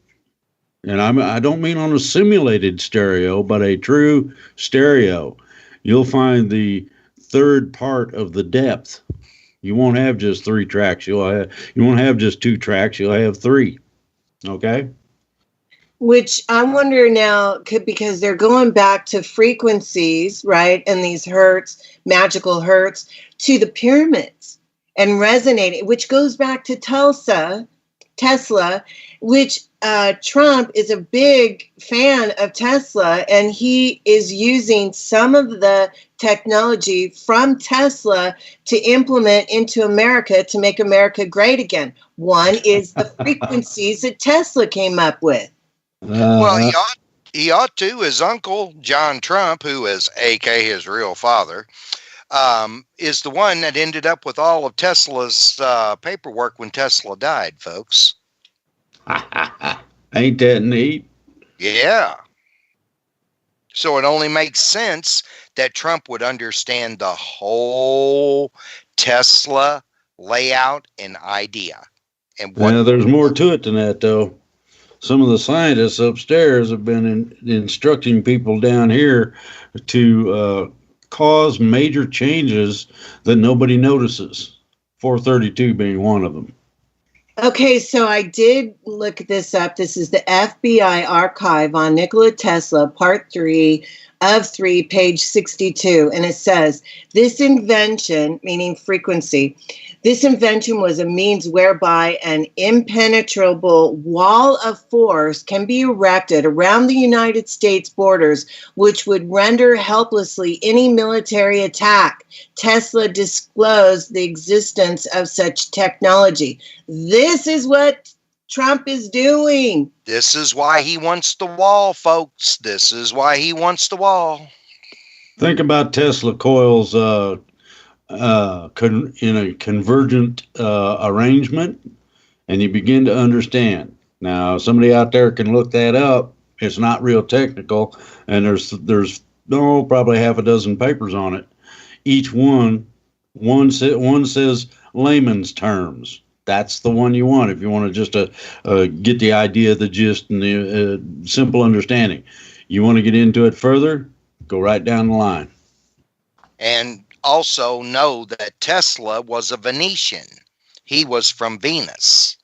And I don't mean on a simulated stereo, but a true stereo. You'll find the third part of the depth. You won't have just 3 tracks. You won't have just 2 tracks. You'll have 3. Okay? Which I wonder now, because they're going back to frequencies, right? And these hertz, magical hertz, to the pyramids and resonating, which goes back to Tesla, which Trump is a big fan of Tesla, and he is using some of the technology from Tesla to implement into America to make America great again. One is the frequencies that Tesla came up with. Well, he ought to. His uncle, John Trump, who is A.K. his real father, is the one that ended up with all of Tesla's paperwork when Tesla died, folks. Ain't that neat? Yeah. So it only makes sense that Trump would understand the whole Tesla layout and idea. And there's more to it than that, though. Some of the scientists upstairs have been instructing people down here to cause major changes that nobody notices. 432 being one of them. Okay, so I did look this up. This is the FBI archive on Nikola Tesla, part 3 of 3, page 62. And it says, this invention, meaning frequency, this invention was a means whereby an impenetrable wall of force can be erected around the United States borders, which would render helplessly any military attack. Tesla disclosed the existence of such technology. This is what Trump is doing. This is why he wants the wall, folks. This is why he wants the wall. Think about Tesla coils in a convergent arrangement, and you begin to understand. Now, somebody out there can look that up. It's not real technical, and there's probably half a dozen papers on it. Each one says layman's terms. That's the one you want if you want to just get the idea, the gist, and the simple understanding. You want to get into it further? Go right down the line. And also know that Tesla was a Venetian. He was from Venus.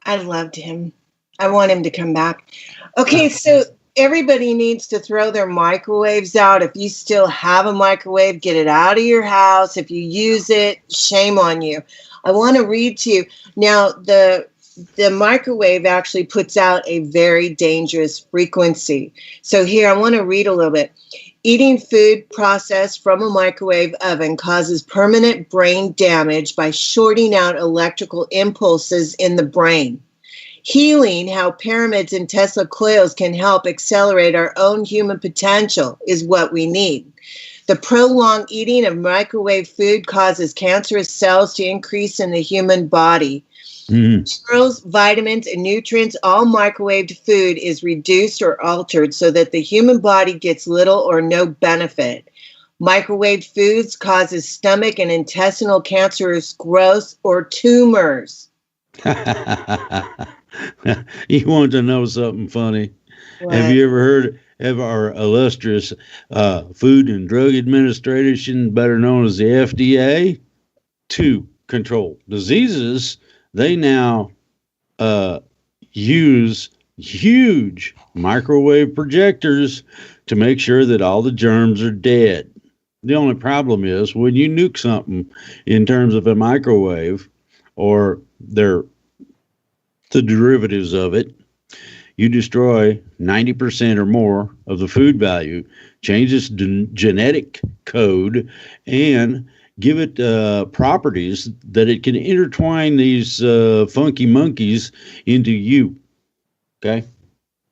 I loved him. I want him to come back. Okay, so everybody needs to throw their microwaves out. If you still have a microwave, get it out of your house. If you use it, shame on you. I want to read to you. Now, the microwave actually puts out a very dangerous frequency. So here, I want to read a little bit. Eating food processed from a microwave oven causes permanent brain damage by shorting out electrical impulses in the brain. Healing how pyramids and Tesla coils can help accelerate our own human potential is what we need. The prolonged eating of microwave food causes cancerous cells to increase in the human body. Minerals, vitamins, and nutrients, all microwaved food is reduced or altered so that the human body gets little or no benefit. Microwaved foods causes stomach and intestinal cancerous growth or tumors. You want to know something funny? What? Have you ever heard of our illustrious Food and Drug Administration, better known as the FDA, to control diseases? They now use huge microwave projectors to make sure that all the germs are dead. The only problem is when you nuke something in terms of a microwave, or the derivatives of it, you destroy 90% or more of the food value, change its genetic code, and give it properties that it can intertwine these funky monkeys into you. Okay?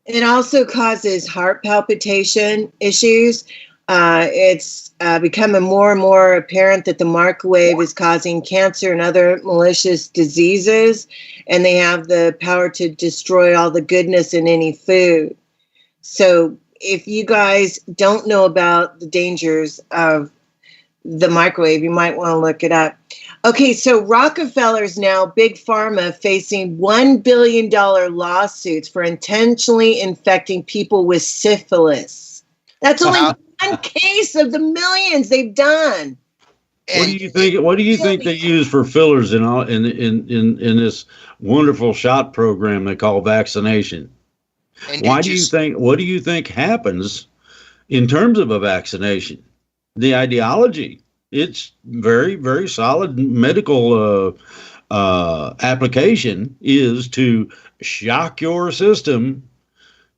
It also causes heart palpitation issues. It's becoming more and more apparent that the microwave is causing cancer and other malicious diseases, and they have the power to destroy all the goodness in any food. So if you guys don't know about the dangers of the microwave, you might want to look it up. Okay, so Rockefeller's now, Big Pharma, facing $1 billion lawsuits for intentionally infecting people with syphilis. That's only one case of the millions they've done. What do you think they use for fillers in this wonderful shot program they call vaccination? What do you think happens in terms of a vaccination? The ideology, it's very, very solid medical application, is to shock your system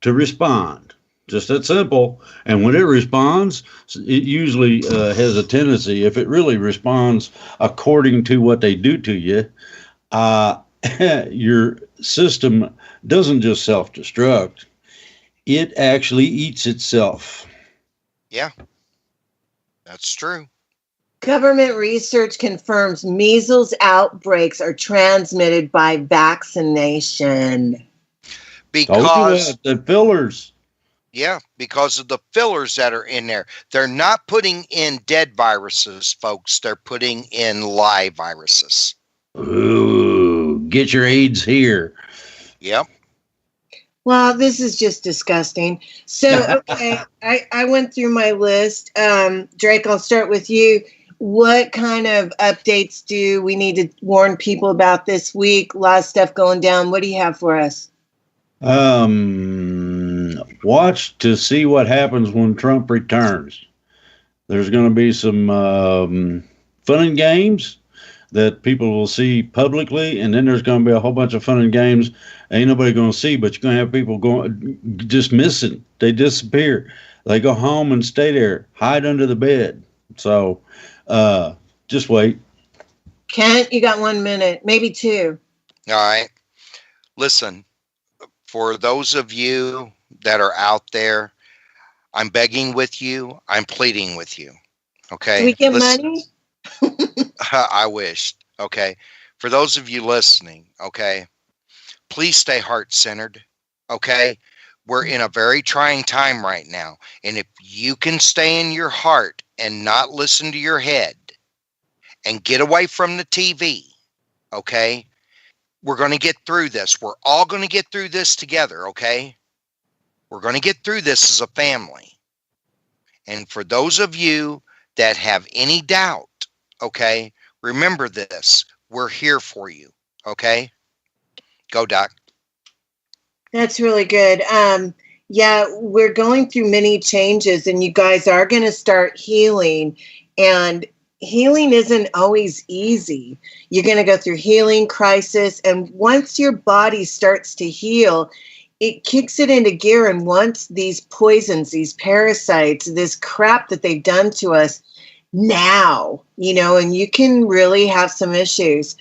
to respond. Just that simple. And when it responds, it usually has a tendency, if it really responds according to what they do to you, your system doesn't just self-destruct. It actually eats itself. Yeah, that's true. Government research confirms measles outbreaks are transmitted by vaccination. Because the fillers. Yeah, because of the fillers that are in there. They're not putting in dead viruses, folks. They're putting in live viruses. Ooh, get your AIDS here. Yep. Well, this is just disgusting. So, okay, I went through my list. Drake, I'll start with you. What kind of updates do we need to warn people about this week? A lot of stuff going down. What do you have for us? Watch to see what happens when Trump returns. There's going to be some fun and games that people will see publicly, and then there's going to be a whole bunch of fun and games ain't nobody going to see, but you're going to have people going just missing. They disappear. They go home and stay there, hide under the bed. So just wait. Kent, you got 1 minute, maybe two. All right. Listen, for those of you that are out there, I'm begging with you. I'm pleading with you. Okay. Can we get money? I wish. Okay. For those of you listening, okay, please stay heart-centered. Okay. We're in a very trying time right now. And if you can stay in your heart and not listen to your head and get away from the TV, okay, we're going to get through this. We're all going to get through this together, okay? We're going to get through this as a family. And for those of you that have any doubt, okay, remember this. We're here for you, okay? Go, Doc. That's really good. Yeah, we're going through many changes, and you guys are going to start healing. And healing isn't always easy. You're going to go through healing crisis, and once your body starts to heal, it kicks it into gear. And once these poisons, these parasites, this crap that they've done to us now, and you can really have some issues.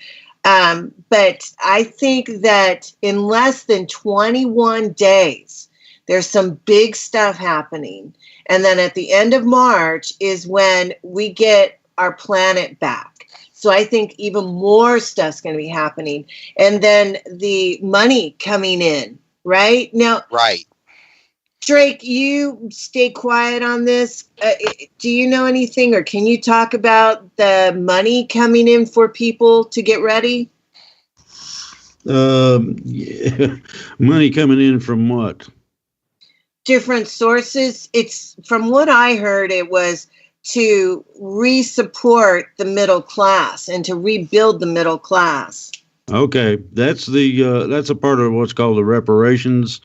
But I think that in less than 21 days, there's some big stuff happening. And then at the end of March is when we get our planet back. So I think even more stuff's going to be happening. And then the money coming in, right? Now, right. Drake, you stay quiet on this. Do you know anything, or can you talk about the money coming in for people to get ready? Yeah. Money coming in from what? Different sources. It's from what I heard, it was to re-support the middle class and to rebuild the middle class. Okay, that's a part of what's called the reparations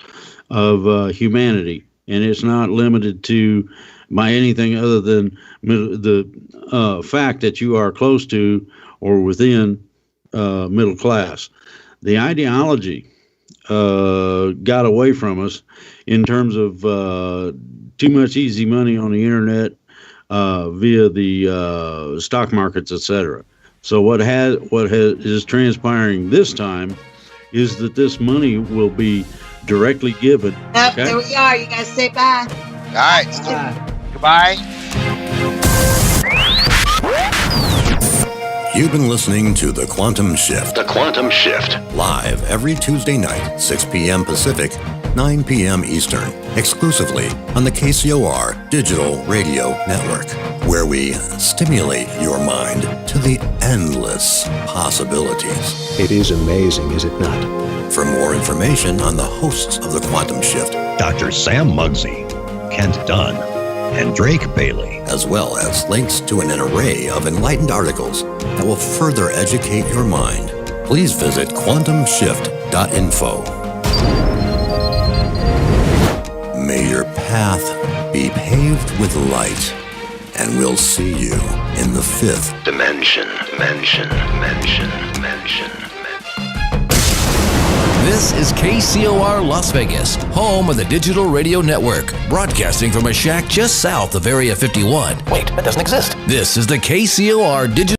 of humanity, and it's not limited to by anything other than the fact that you are close to or within middle class. The ideology got away from us in terms of too much easy money on the internet via the stock markets, etc. So what is transpiring this time is that this money will be directly given. Yep, there we are. You guys say bye. All right. Goodbye. You've been listening to The Quantum Shift. The Quantum Shift. Live every Tuesday night, 6 p.m. Pacific, 9 p.m. Eastern, exclusively on the KCOR Digital Radio Network, where we stimulate your mind to the endless possibilities. It is amazing, is it not? For more information on the hosts of The Quantum Shift, Dr. Sam Muggsy, Kent Dunn, and Drake Bailey, as well as links to an array of enlightened articles that will further educate your mind, please visit quantumshift.info. May your path be paved with light, and we'll see you in the fifth dimension. This is KCOR Las Vegas, home of the Digital Radio Network, broadcasting from a shack just south of Area 51. Wait, that doesn't exist. This is the KCOR Digital